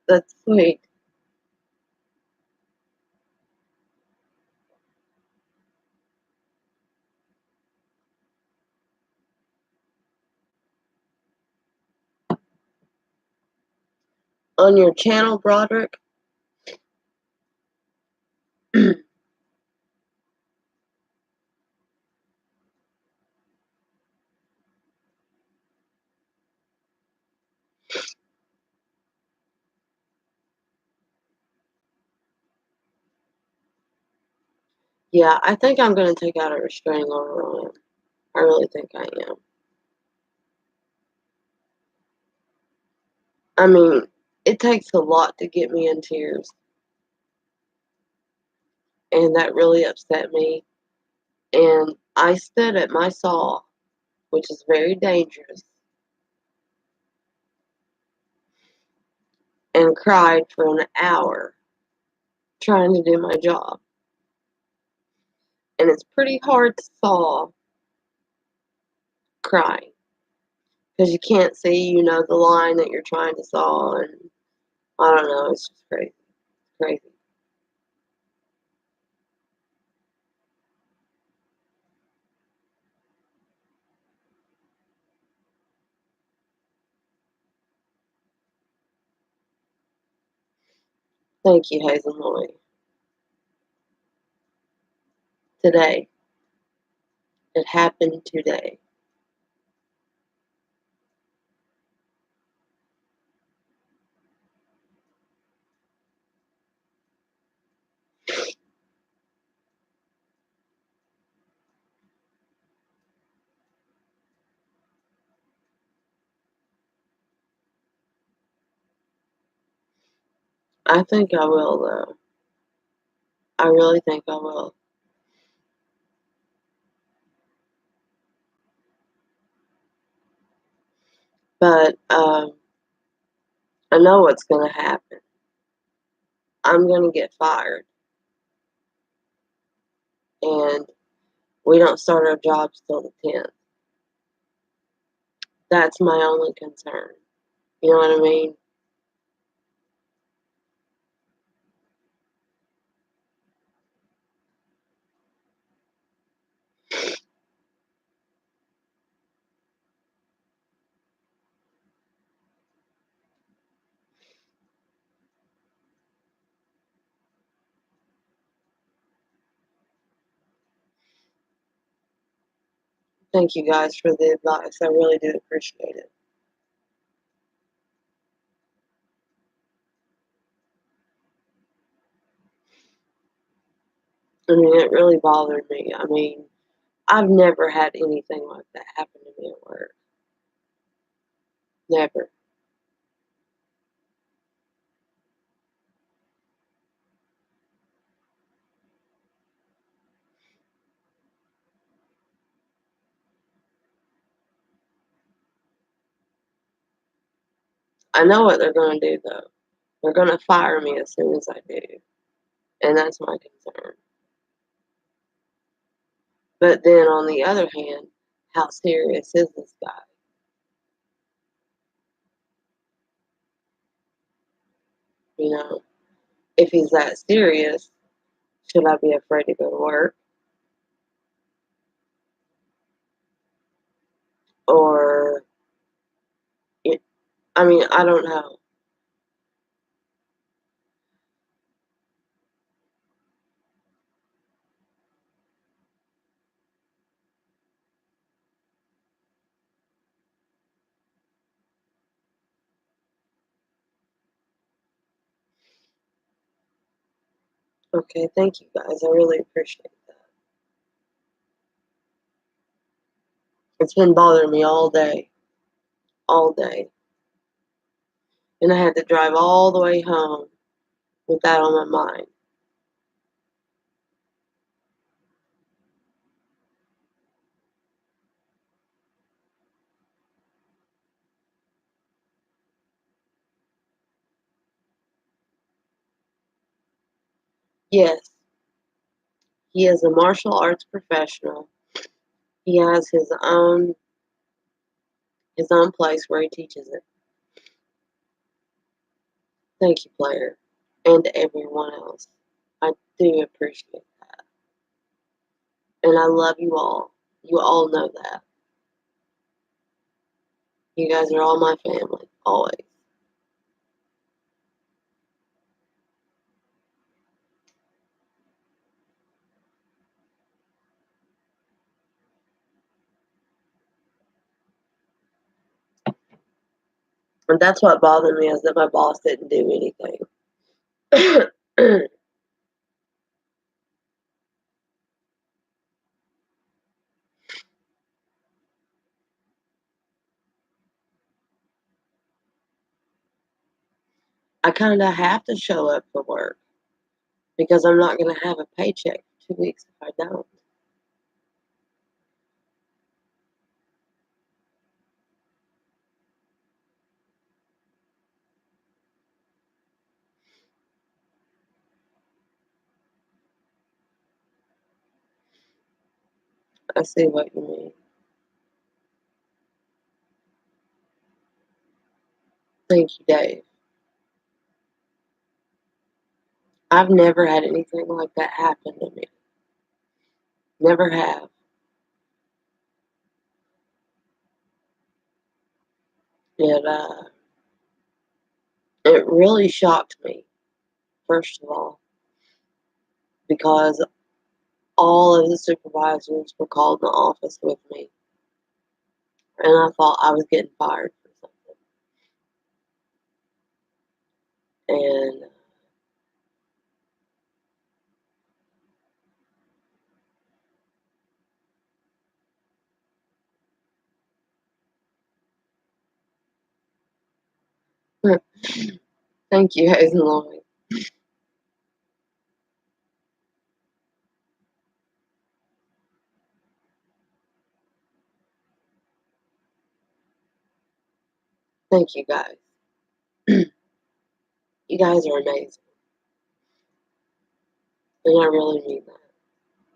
That's sweet. On your channel, Broderick, Yeah, I think I'm gonna take out a restraining order on him. I really think I am. I mean, it takes a lot to get me in tears, and that really upset me. And I stood at my saw, which is very dangerous, and cried for an hour trying to do my job. And it's pretty hard to saw crying because you can't see, the line that you're trying to saw, and I don't know, it's just crazy, crazy. Thank you, Hazel Lloyd. Today, it happened today. I think I will, though. I really think I will. But I know what's going to happen. I'm going to get fired, and we don't start our jobs till the 10th. That's my only concern. You know what I mean? Thank you guys for the advice. I really do appreciate it. I mean, it really bothered me. I mean, I've never had anything like that happen to me at work. Never. I know what they're going to do, though. They're going to fire me as soon as I do. And that's my concern. But then on the other hand, how serious is this guy? You know, if he's that serious, should I be afraid to go to work? Or, I mean, I don't know. Okay, thank you guys. I really appreciate that. It's been bothering me all day, all day. And I had to drive all the way home with that on my mind. Yes, he is a martial arts professional. He has his own place where he teaches it. Thank you, player, and everyone else. I do appreciate that. And I love you all. You all know that. You guys are all my family, always. And that's what bothered me is that my boss didn't do anything. I kind of have to show up for work because I'm not going to have a paycheck for 2 weeks if I don't. I see what you mean. Thank you, Dave. I've never had anything like that happen to me. Never have. It it really shocked me, first of all, because all of the supervisors were called in the office with me, and I thought I was getting fired for something. And thank you, Hazel Lloyd. Thank you guys. You guys are amazing, and I really mean that.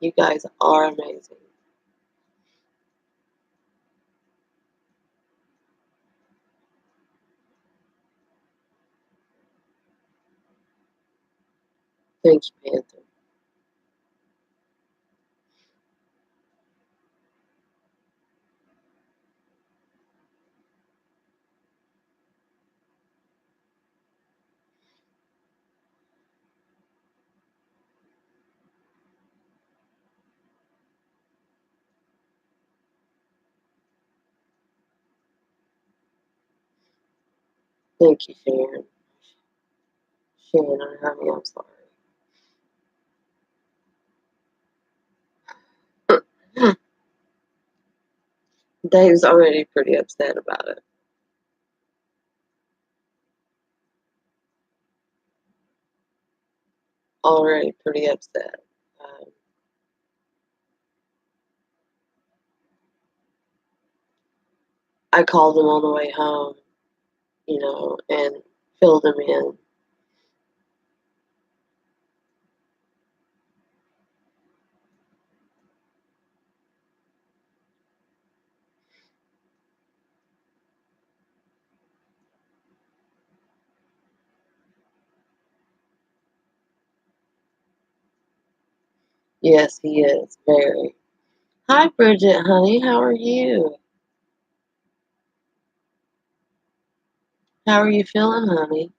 You guys are amazing. Thank you, Panther. Thank you, Sharon. Sharon, honey, I'm sorry. Dave's already pretty upset about it. Already pretty upset. Um, I called him on the way home, and filled him in. Yes, he is, very. Hi, Bridget, honey. How are you? How are you feeling, honey?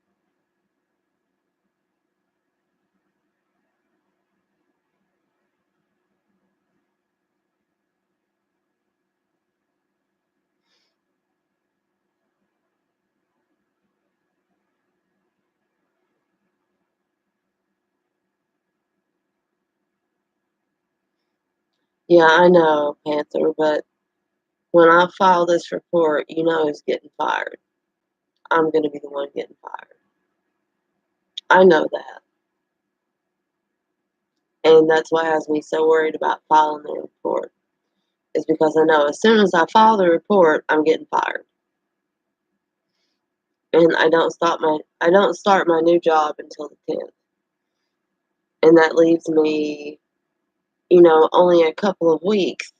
Yeah, I know, Panther, but when I file this report, you know who's getting fired. I'm going to be the one getting fired. I know that. And that's what has me so worried about filing the report, is because I know as soon as I file the report, I'm getting fired. And I don't start my new job until the 10th. And that leaves me, only a couple of weeks,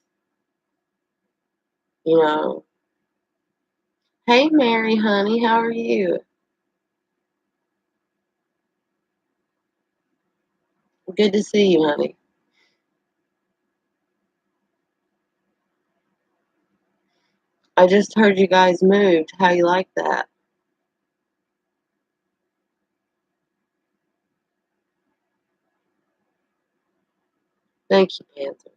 you know. Hey, Mary, honey, how are you? Good to see you, honey. I just heard you guys moved. How you like that? Thank you, Panther.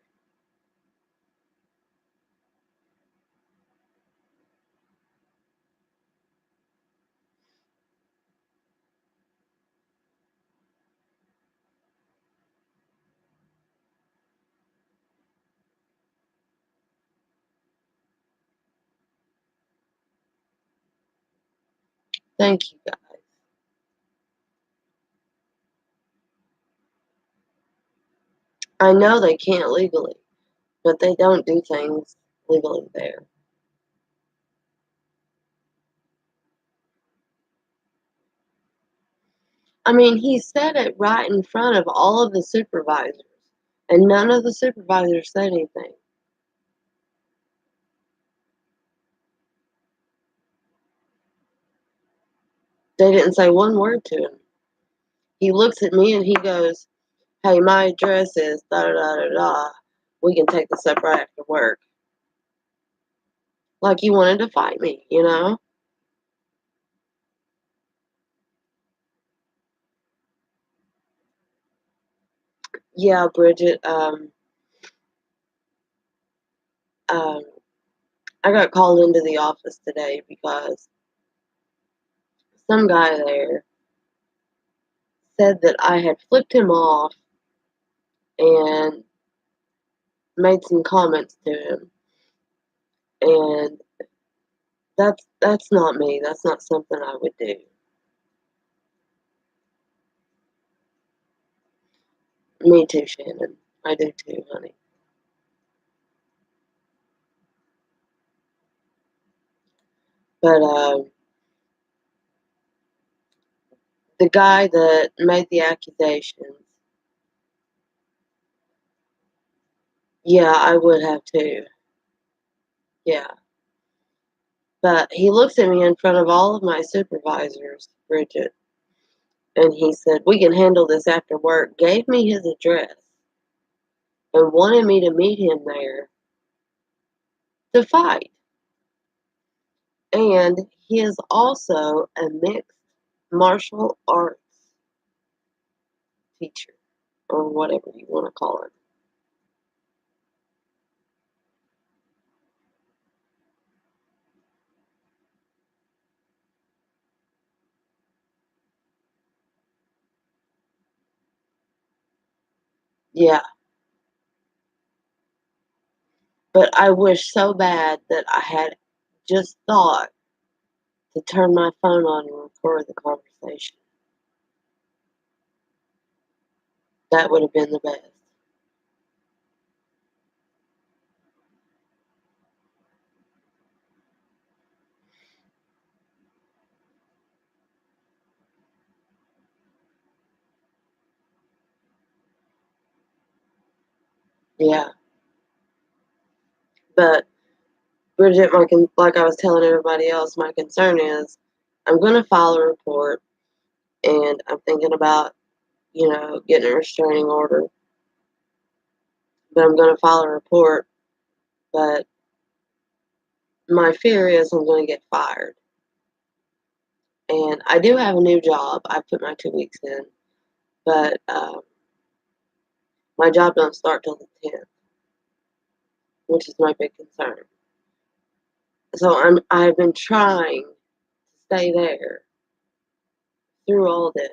Thank you, guys. I know they can't legally, but they don't do things legally there. I mean, he said it right in front of all of the supervisors, and none of the supervisors said anything. They didn't say one word to him. He looks at me and he goes, "Hey, my address is da da da da da. We can take this up right after work." Like he wanted to fight me, you know? Yeah, Bridget. Um, I got called into the office today because some guy there said that I had flipped him off and made some comments to him, and that's not me. That's not something I would do. Me too, Shannon. I do too, honey. But the guy that made the accusations, yeah, I would have too. Yeah. But he looks at me in front of all of my supervisors, Bridget, and he said, "We can handle this after work." Gave me his address and wanted me to meet him there to fight. And he is also a mixed martial arts teacher, or whatever you want to call it. Yeah, but I wish so bad that I had just thought to turn my phone on and record the conversation. That would have been the best. Yeah, but Bridget, like I was telling everybody else, my concern is I'm going to file a report, and I'm thinking about, getting a restraining order. But I'm going to file a report. But my fear is I'm going to get fired. And I do have a new job. I put my 2 weeks in, but my job don't start till the 10th, which is my big concern. So I've been trying to stay there through all this.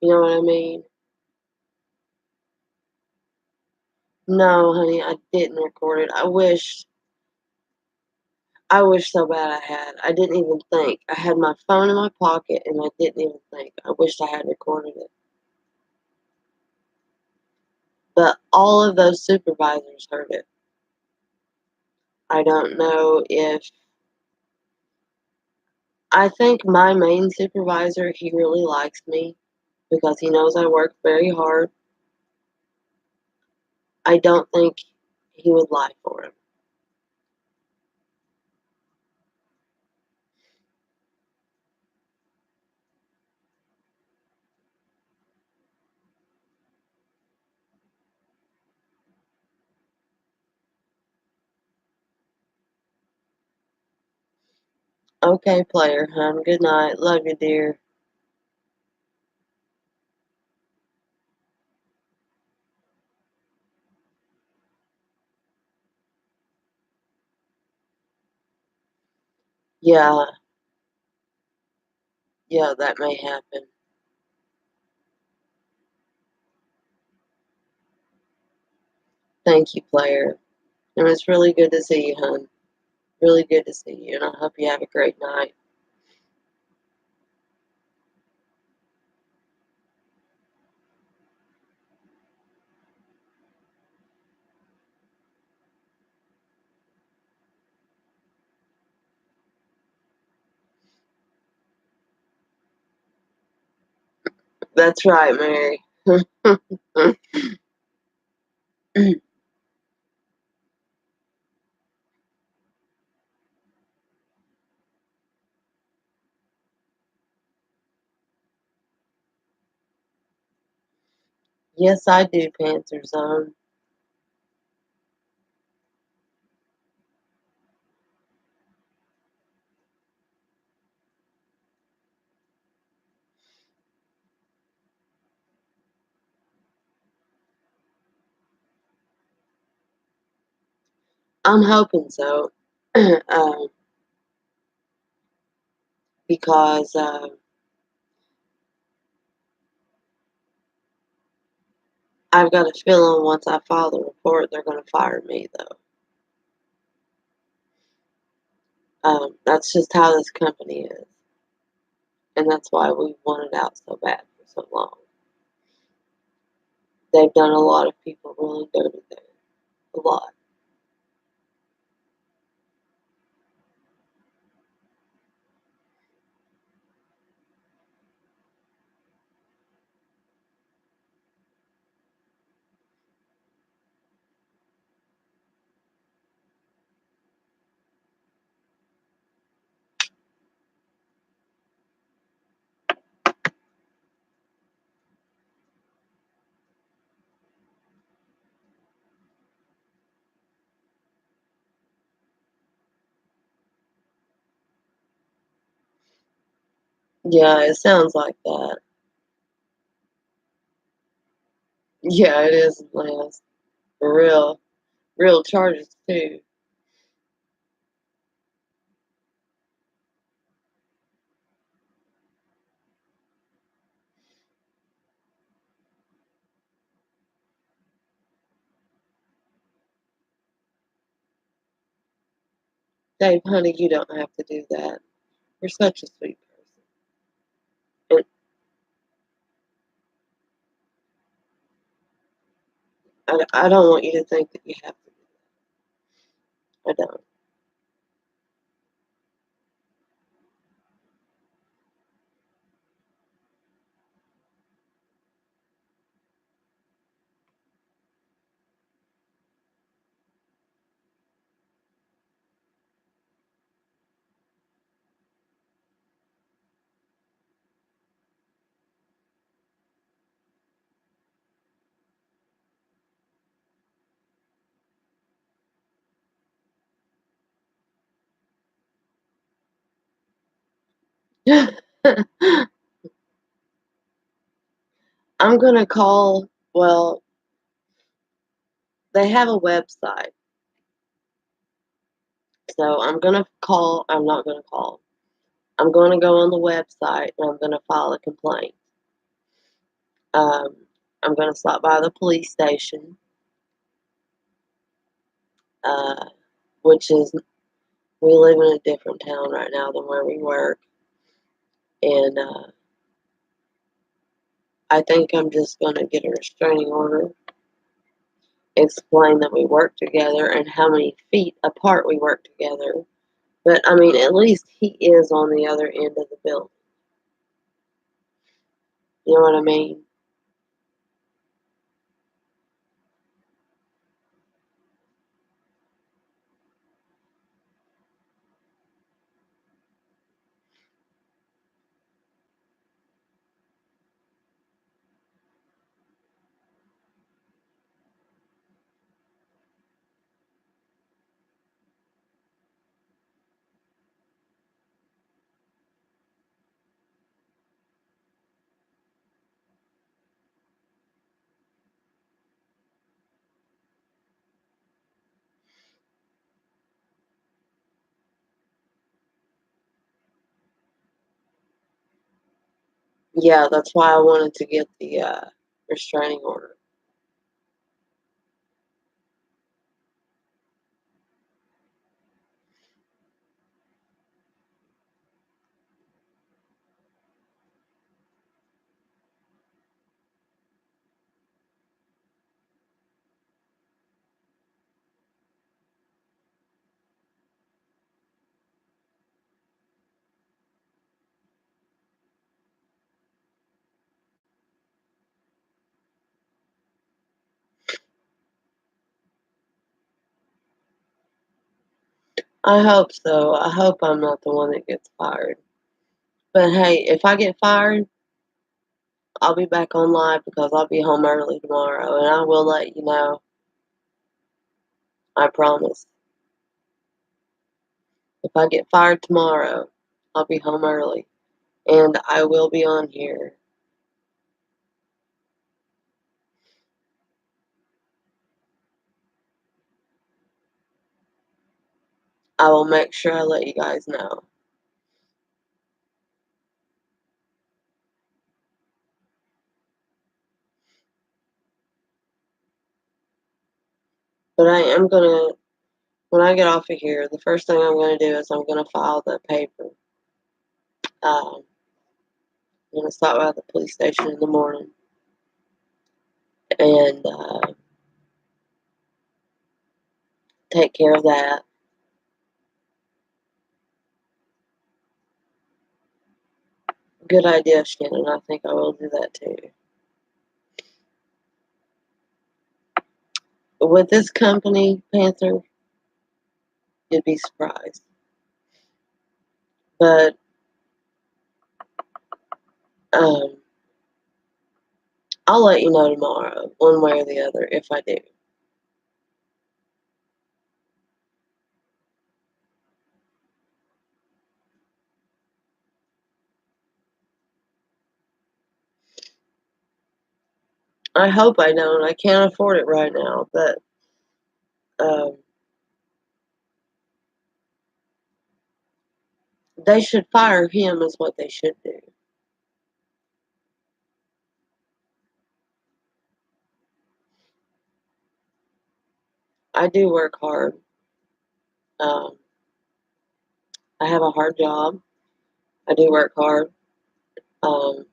You know what I mean? No, honey, I didn't record it. I wish so bad I had. I didn't even think. I had my phone in my pocket and I didn't even think. I wished I had recorded it. But all of those supervisors heard it. I don't know if. I think my main supervisor, he really likes me because he knows I work very hard. I don't think he would lie for him. Okay, player, hon. Good night. Love you, dear. Yeah, yeah, that may happen. Thank you, player. And it's really good to see you, hon. Really good to see you, and I hope you have a great night. That's right, Mary. Yes, I do, Panther Zone. I'm hoping so. um, because I've got a feeling once I file the report, they're going to fire me, though. That's just how this company is. And that's why we wanted out so bad for so long. They've done a lot of people really dirty there. A lot. Yeah, it sounds like that. Yeah, it is last. For real. Real charges, too. Dave, honey, you don't have to do that. You're such a sweet person. And I don't want you to think that you have to do that. I don't. I'm going to call, well, they have a website. So I'm not going to call. I'm going to go on the website and I'm going to file a complaint. Um, I'm going to stop by the police station, uh, which is, we live in a different town right now than where we work. And I think I'm just going to get a restraining order, explain that we work together and how many feet apart we work together. But I mean, at least he is on the other end of the building. You know what I mean? Yeah, that's why I wanted to get the restraining order. I hope so. I hope I'm not the one that gets fired. But hey, if I get fired, I'll be back on live because I'll be home early tomorrow and I will let you know. I promise. If I get fired tomorrow, I'll be home early and I will be on here. I will make sure I let you guys know. But I am gonna, when I get off of here, the first thing I'm gonna do is I'm gonna file the paper. I'm gonna stop by the police station in the morning and take care of that. Good idea, Shannon. I think I will do that too. With this company, Panther, you'd be surprised. But um, I'll let you know tomorrow, one way or the other, if I do. I hope I don't. I can't afford it right now, but um, they should fire him, is what they should do. I do work hard. Um, I have a hard job. I do work hard. Um,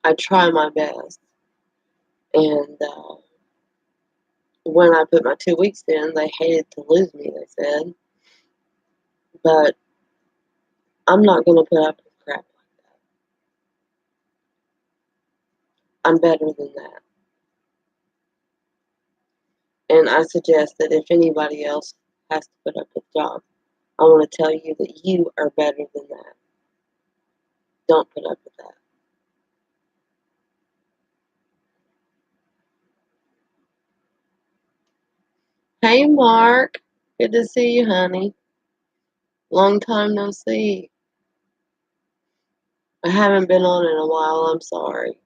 I try my best. And when I put my 2 weeks in, they hated to lose me, they said. But I'm not going to put up with crap like that. I'm better than that. And I suggest that if anybody else has to put up with the job, I want to tell you that you are better than that. Don't put up with that. Hey, Mark. Good to see you, honey. Long time no see. I haven't been on in a while. I'm sorry.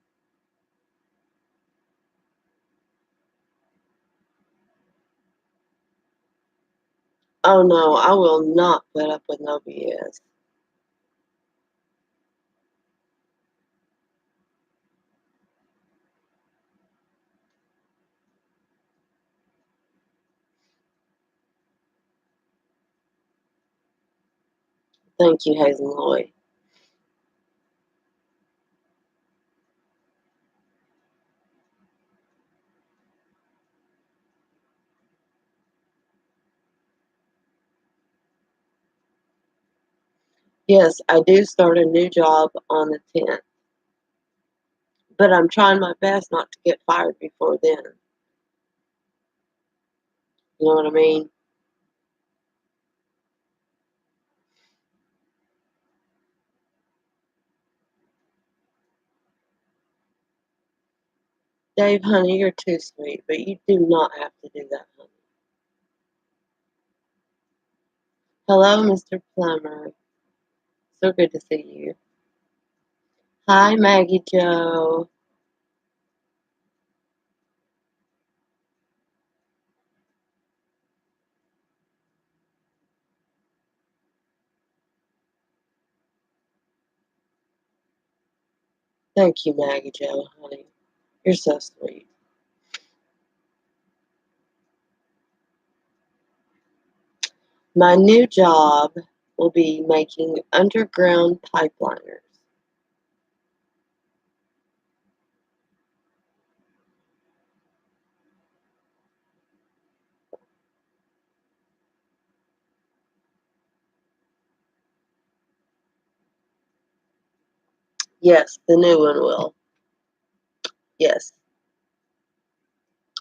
Oh, no, I will not put up with no BS. Thank you, Hazel Lloyd. Yes, I do start a new job on the 10th, but I'm trying my best not to get fired before then. You know what I mean? Dave, honey, you're too sweet, but you do not have to do that, honey. Hello, Mr. Plummer. So good to see you. Hi, Maggie Joe. Thank you, Maggie Joe, honey. You're so sweet. My new job will be making underground pipeliners. Yes, the new one will. Yes.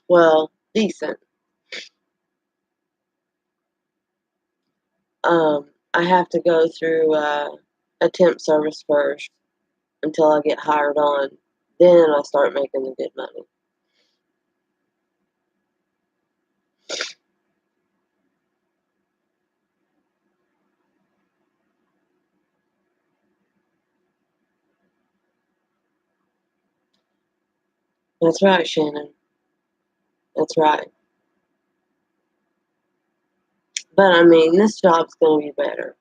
Well, decent. I have to go through a temp service first until I get hired on. Then I start making the good money. That's right, Shannon. That's right. But I mean, this job's going to be better.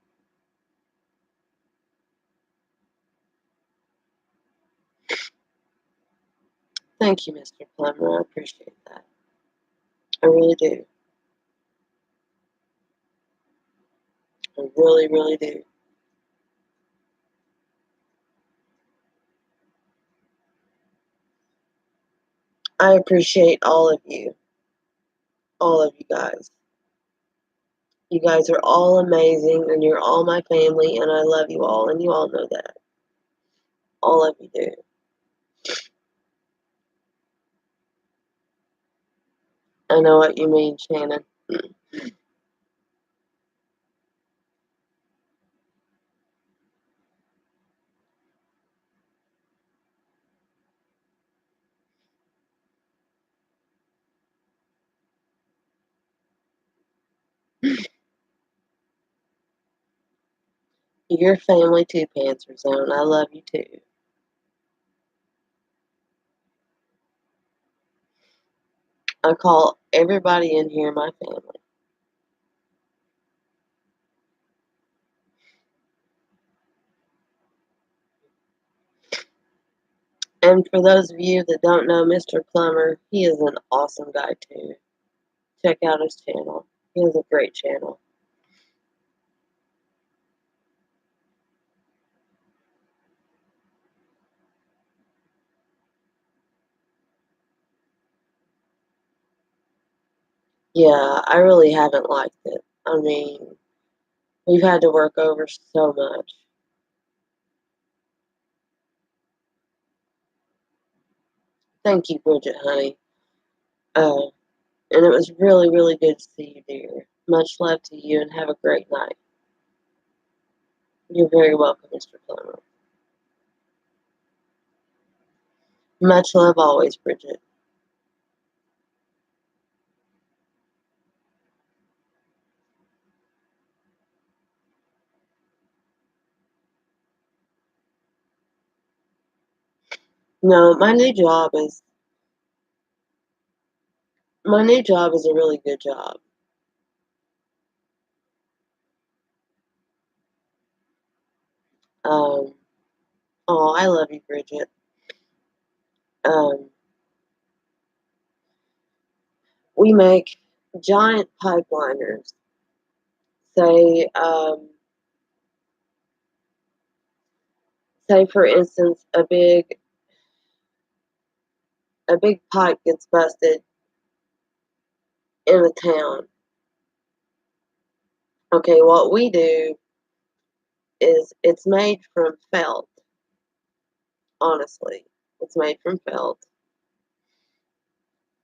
Thank you, Mr. Plummer. I appreciate that. I really do. I really, really do. I appreciate all of you guys. You guys are all amazing, and you're all my family, and I love you all, and you all know that. All of you do. I know what you mean, Shannon. You're family too, Panther Zone. I love you too. I call everybody in here my family. And for those of you that don't know Mr. Plummer, he is an awesome guy too. Check out his channel. He has a great channel. Yeah, I really haven't liked it. I mean, we've had to work over so much. Thank you, Bridget, honey. Uh, and it was really, really good to see you, dear. Much love to you, and have a great night. You're very welcome, Mr. Plummer. Much love always, Bridget. No, my new job is a really good job. Um, oh, I love you, Bridget. Um, we make giant pipeliners. Say, say for instance, a big pipe gets busted in a town. Okay, what we do is it's made from felt. Honestly, it's made from felt,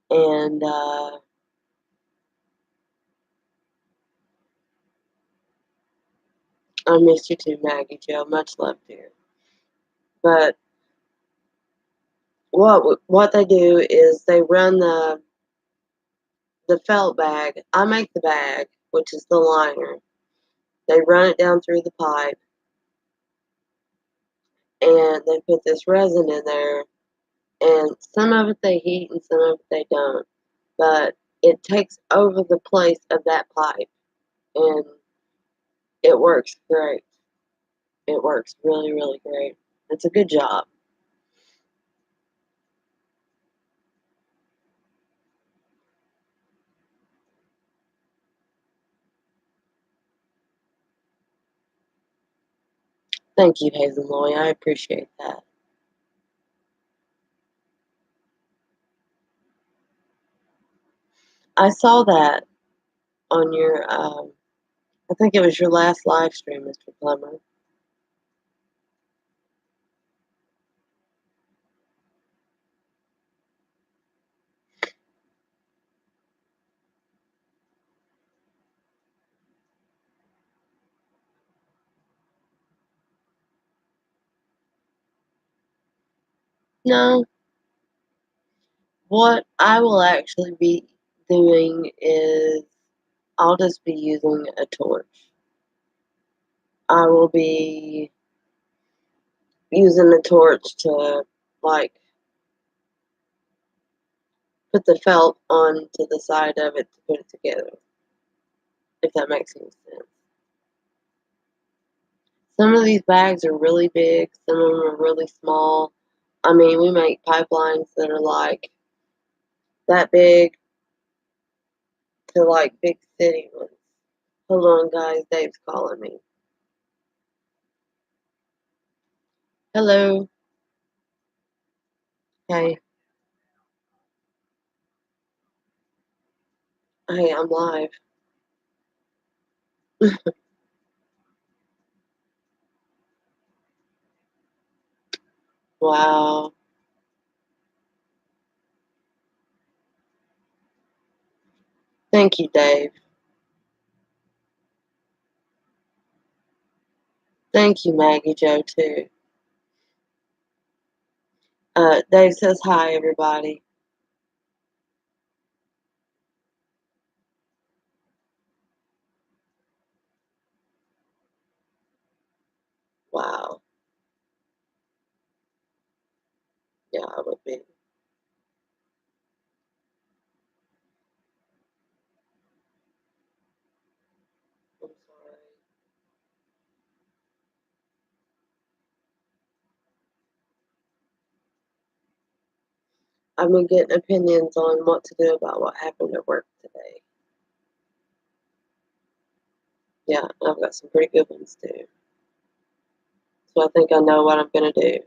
and I miss you too, Maggie Joe. Much love, dear. But what they do is they run the felt bag. I make the bag, which is the liner. They run it down through the pipe, and they put this resin in there. And some of it they heat, and some of it they don't. But it takes over the place of that pipe, and it works great. It works really, really great. It's a good job. Thank you, Hazel Loy. I appreciate that. I saw that on your, I think it was your last live stream, Mr. Plummer. No, what I will actually be doing is I'll just be using a torch. I will be using the torch to, like, put the felt onto the side of it to put it together, if that makes any sense. Some of these bags are really big, some of them are really small. I mean, we make pipelines that are like that big to like big city ones. Hold on, guys, Dave's calling me. Hello. Hey. Hey, I'm live. Wow. Thank you, Dave. Thank you, Maggie Joe, too. Dave says hi, everybody. Wow. Yeah, I would be. I'm sorry. I've been getting opinions on what to do about what happened at work today. Yeah, I've got some pretty good ones, too. So I think I know what I'm going to do.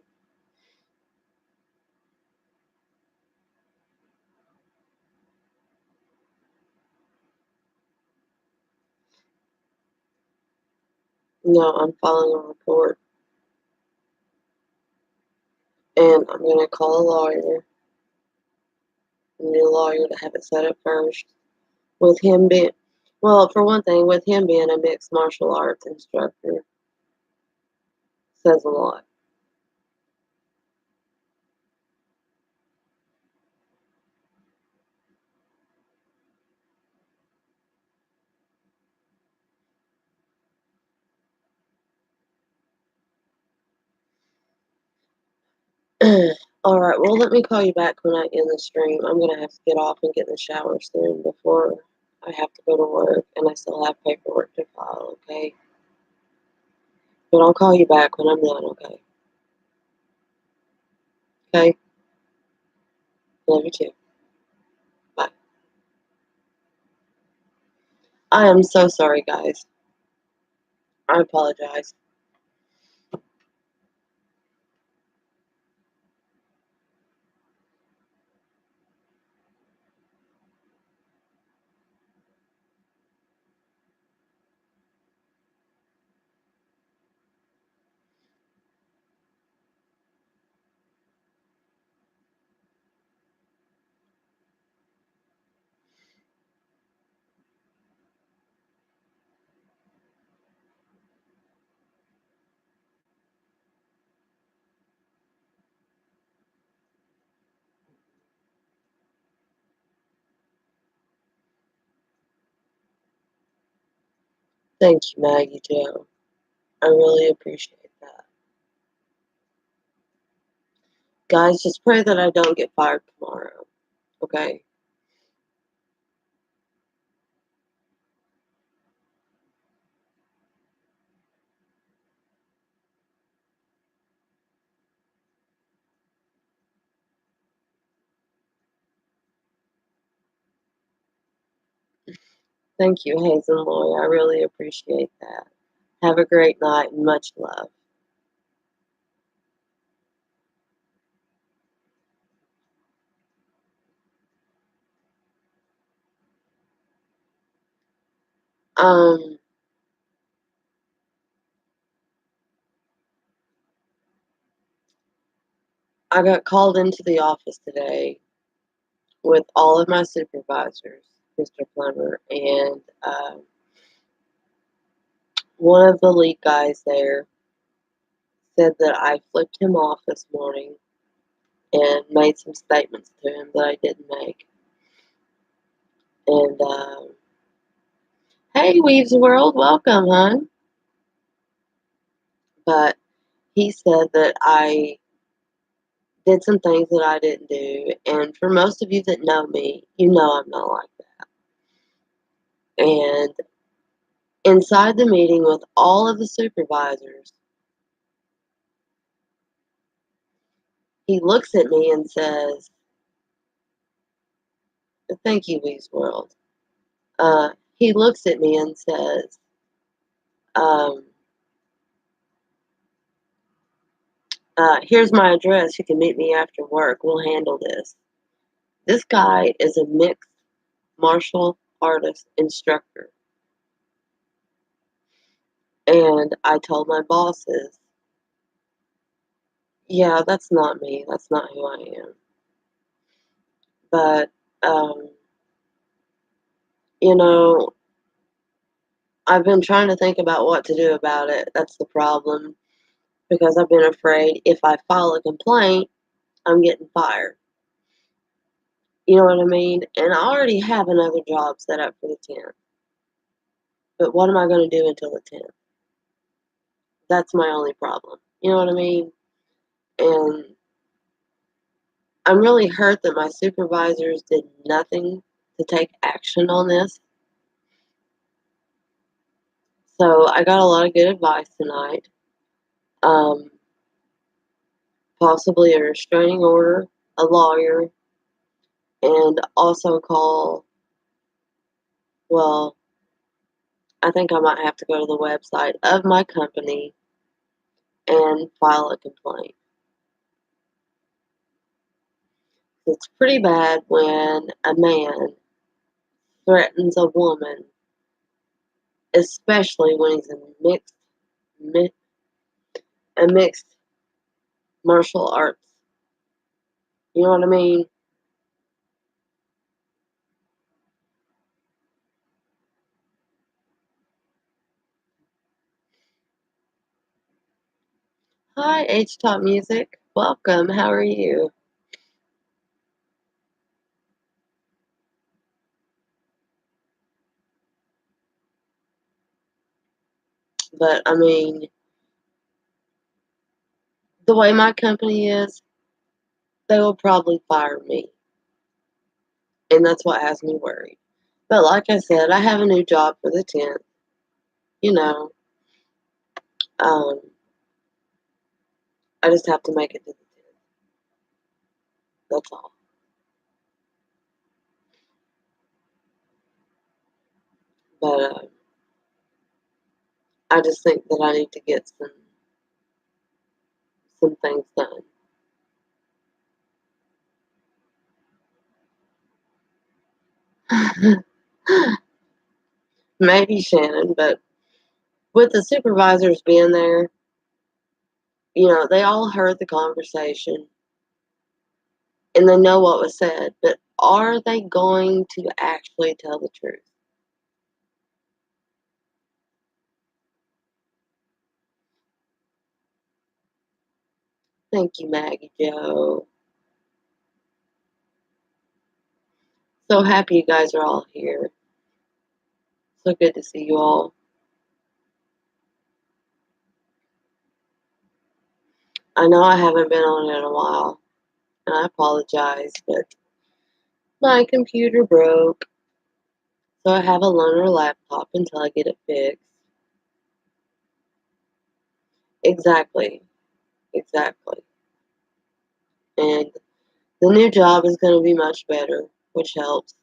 No, I'm filing a report. And I'm going to call a lawyer. I need a lawyer to have it set up first. With him being, well, for one thing, with him being a mixed martial arts instructor, says a lot. All right, well, let me call you back when I end the stream. I'm going to have to get off and get in the shower soon before I have to go to work, and I still have paperwork to file, okay? But I'll call you back when I'm done, okay? Okay? Love you too. Bye. I am so sorry, guys. I apologize. Thank you, Maggie Joe. I really appreciate that. Guys, just pray that I don't get fired tomorrow, okay? Thank you, Hazel Loy. I really appreciate that. Have a great night and much love. Um, I got called into the office today with all of my supervisors, Mr. Plummer, and one of the lead guys there said that I flipped him off this morning and made some statements to him that I didn't make. And, hey, Weaves World, welcome, hon. But he said that I did some things that I didn't do. And for most of you that know me, you know I'm not like that. And inside the meeting with all of the supervisors, he looks at me and says, thank you, Weaves World. He looks at me and says, um, here's my address. You can meet me after work. We'll handle this. This guy is a mixed martial artist instructor. And I told my bosses, yeah, that's not me. That's not who I am. But, um, you know, I've been trying to think about what to do about it. That's the problem. Because I've been afraid if I file a complaint, I'm getting fired. You know what I mean? And I already have another job set up for the 10th. But what am I going to do until the 10th? That's my only problem. You know what I mean? And I'm really hurt that my supervisors did nothing to take action on this. So I got a lot of good advice tonight. Possibly a restraining order, a lawyer, and also call, well, I think I might have to go to the website of my company and file a complaint. It's pretty bad when a man threatens a woman, especially when he's a mixed martial arts. You know what I mean? Hi, H Top Music. Welcome. How are you? But I mean, the way my company is, they will probably fire me. And that's what has me worried. But like I said, I have a new job for the 10th. You know, um, I just have to make it to the 10th. That's all. But I just think that I need to get some things done. Maybe Shannon, but with the supervisors being there, you know, they all heard the conversation and they know what was said, but are they going to actually tell the truth? Thank you, Maggie Joe. So happy you guys are all here. So good to see you all. I know I haven't been on in a while, and I apologize, but my computer broke, so I have a loaner laptop until I get it fixed. Exactly, exactly. And the new job is going to be much better, which helps.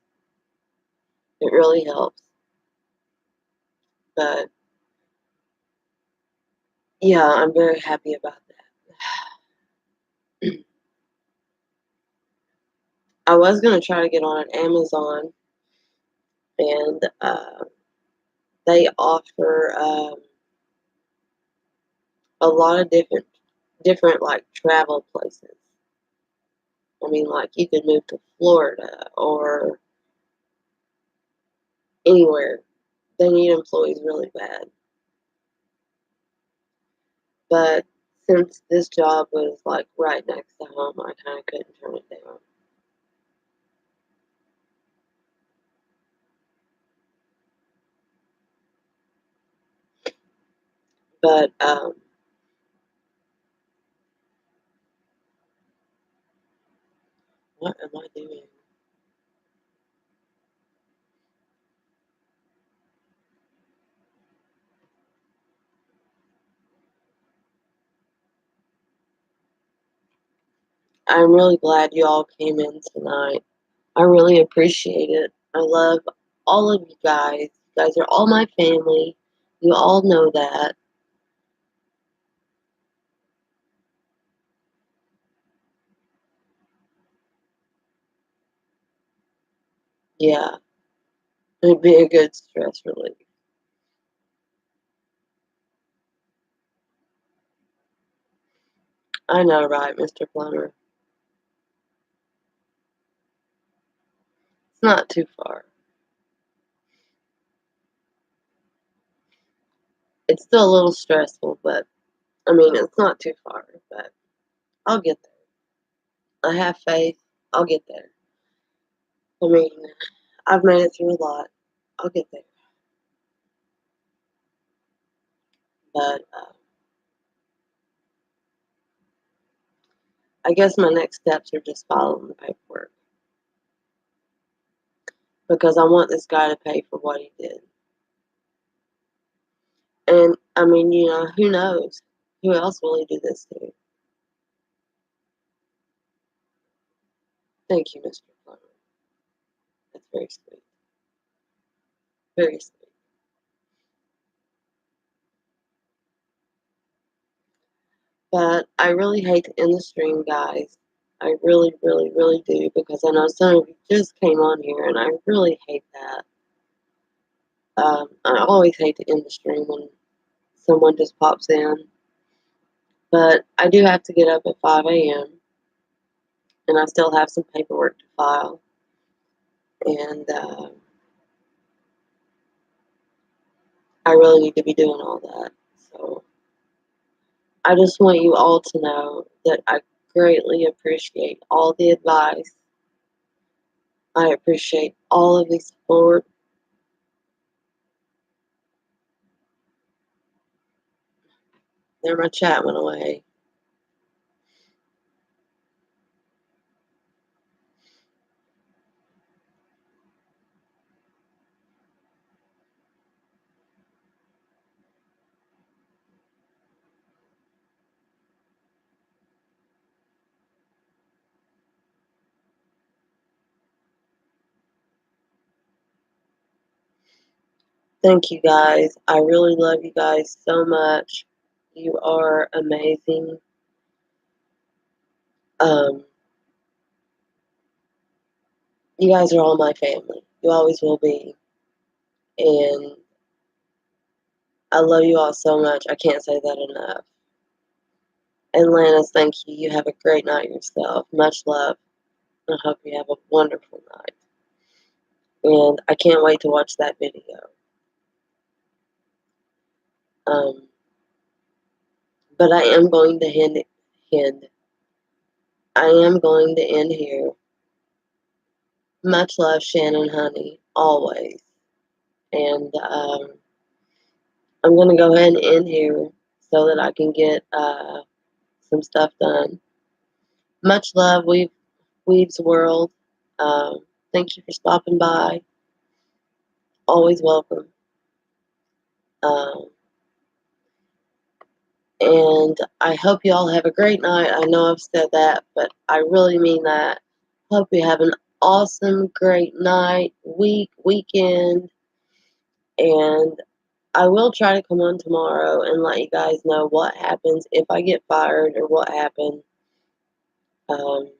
It really helps. But yeah, I'm very happy about that. I was going to try to get on Amazon, and they offer a lot of different like travel places. I mean, like you could move to Florida or anywhere. They need employees really bad. But since this job was like right next to home, I kind of couldn't turn it down. But what am I doing? I'm really glad you all came in tonight. I really appreciate it. I love all of you guys. You guys are all my family. You all know that. Yeah, it'd be a good stress relief. I know, right, Mr. Plummer? It's not too far. It's still a little stressful, but I mean, it's not too far. But I'll get there. I have faith. I'll get there. I mean, I've made it through a lot. I'll get there. But I guess my next steps are just following the paperwork because I want this guy to pay for what he did. And I mean, who knows? Who else will he do this to? Thank you, Mr. Plummer. That's very sweet. Very sweet. But I really hate to end the stream, guys. I really, really, really do because I know some of you just came on here, and I really hate that. I always hate to end the stream when someone just pops in. But I do have to get up at 5 a.m., and I still have some paperwork to file. And I really need to be doing all that. So I just want you all to know that I greatly appreciate all the advice. I appreciate all of the support. There, my chat went away. Thank you guys. I really love you guys so much. You are amazing. Um, you guys are all my family. You always will be. And I love you all so much. I can't say that enough. And Lannis, thank you. You have a great night yourself. Much love. I hope you have a wonderful night. And I can't wait to watch that video. Um, but I am going to I am going to end here. Much love, Shannon, honey, always. And I'm going to go ahead and end here so that I can get some stuff done. Much love, Weave's World. Thank you for stopping by. Always welcome. Um, and I hope you all have a great night. I know I've said that, but I really mean that. Hope you have an awesome, great night, weekend. And I will try to come on tomorrow and let you guys know what happens if I get fired or what happened, um,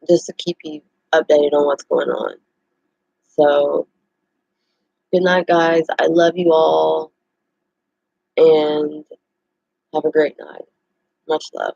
just to keep you updated on what's going on. So, good night, guys. I love you all, and have a great night. Much love.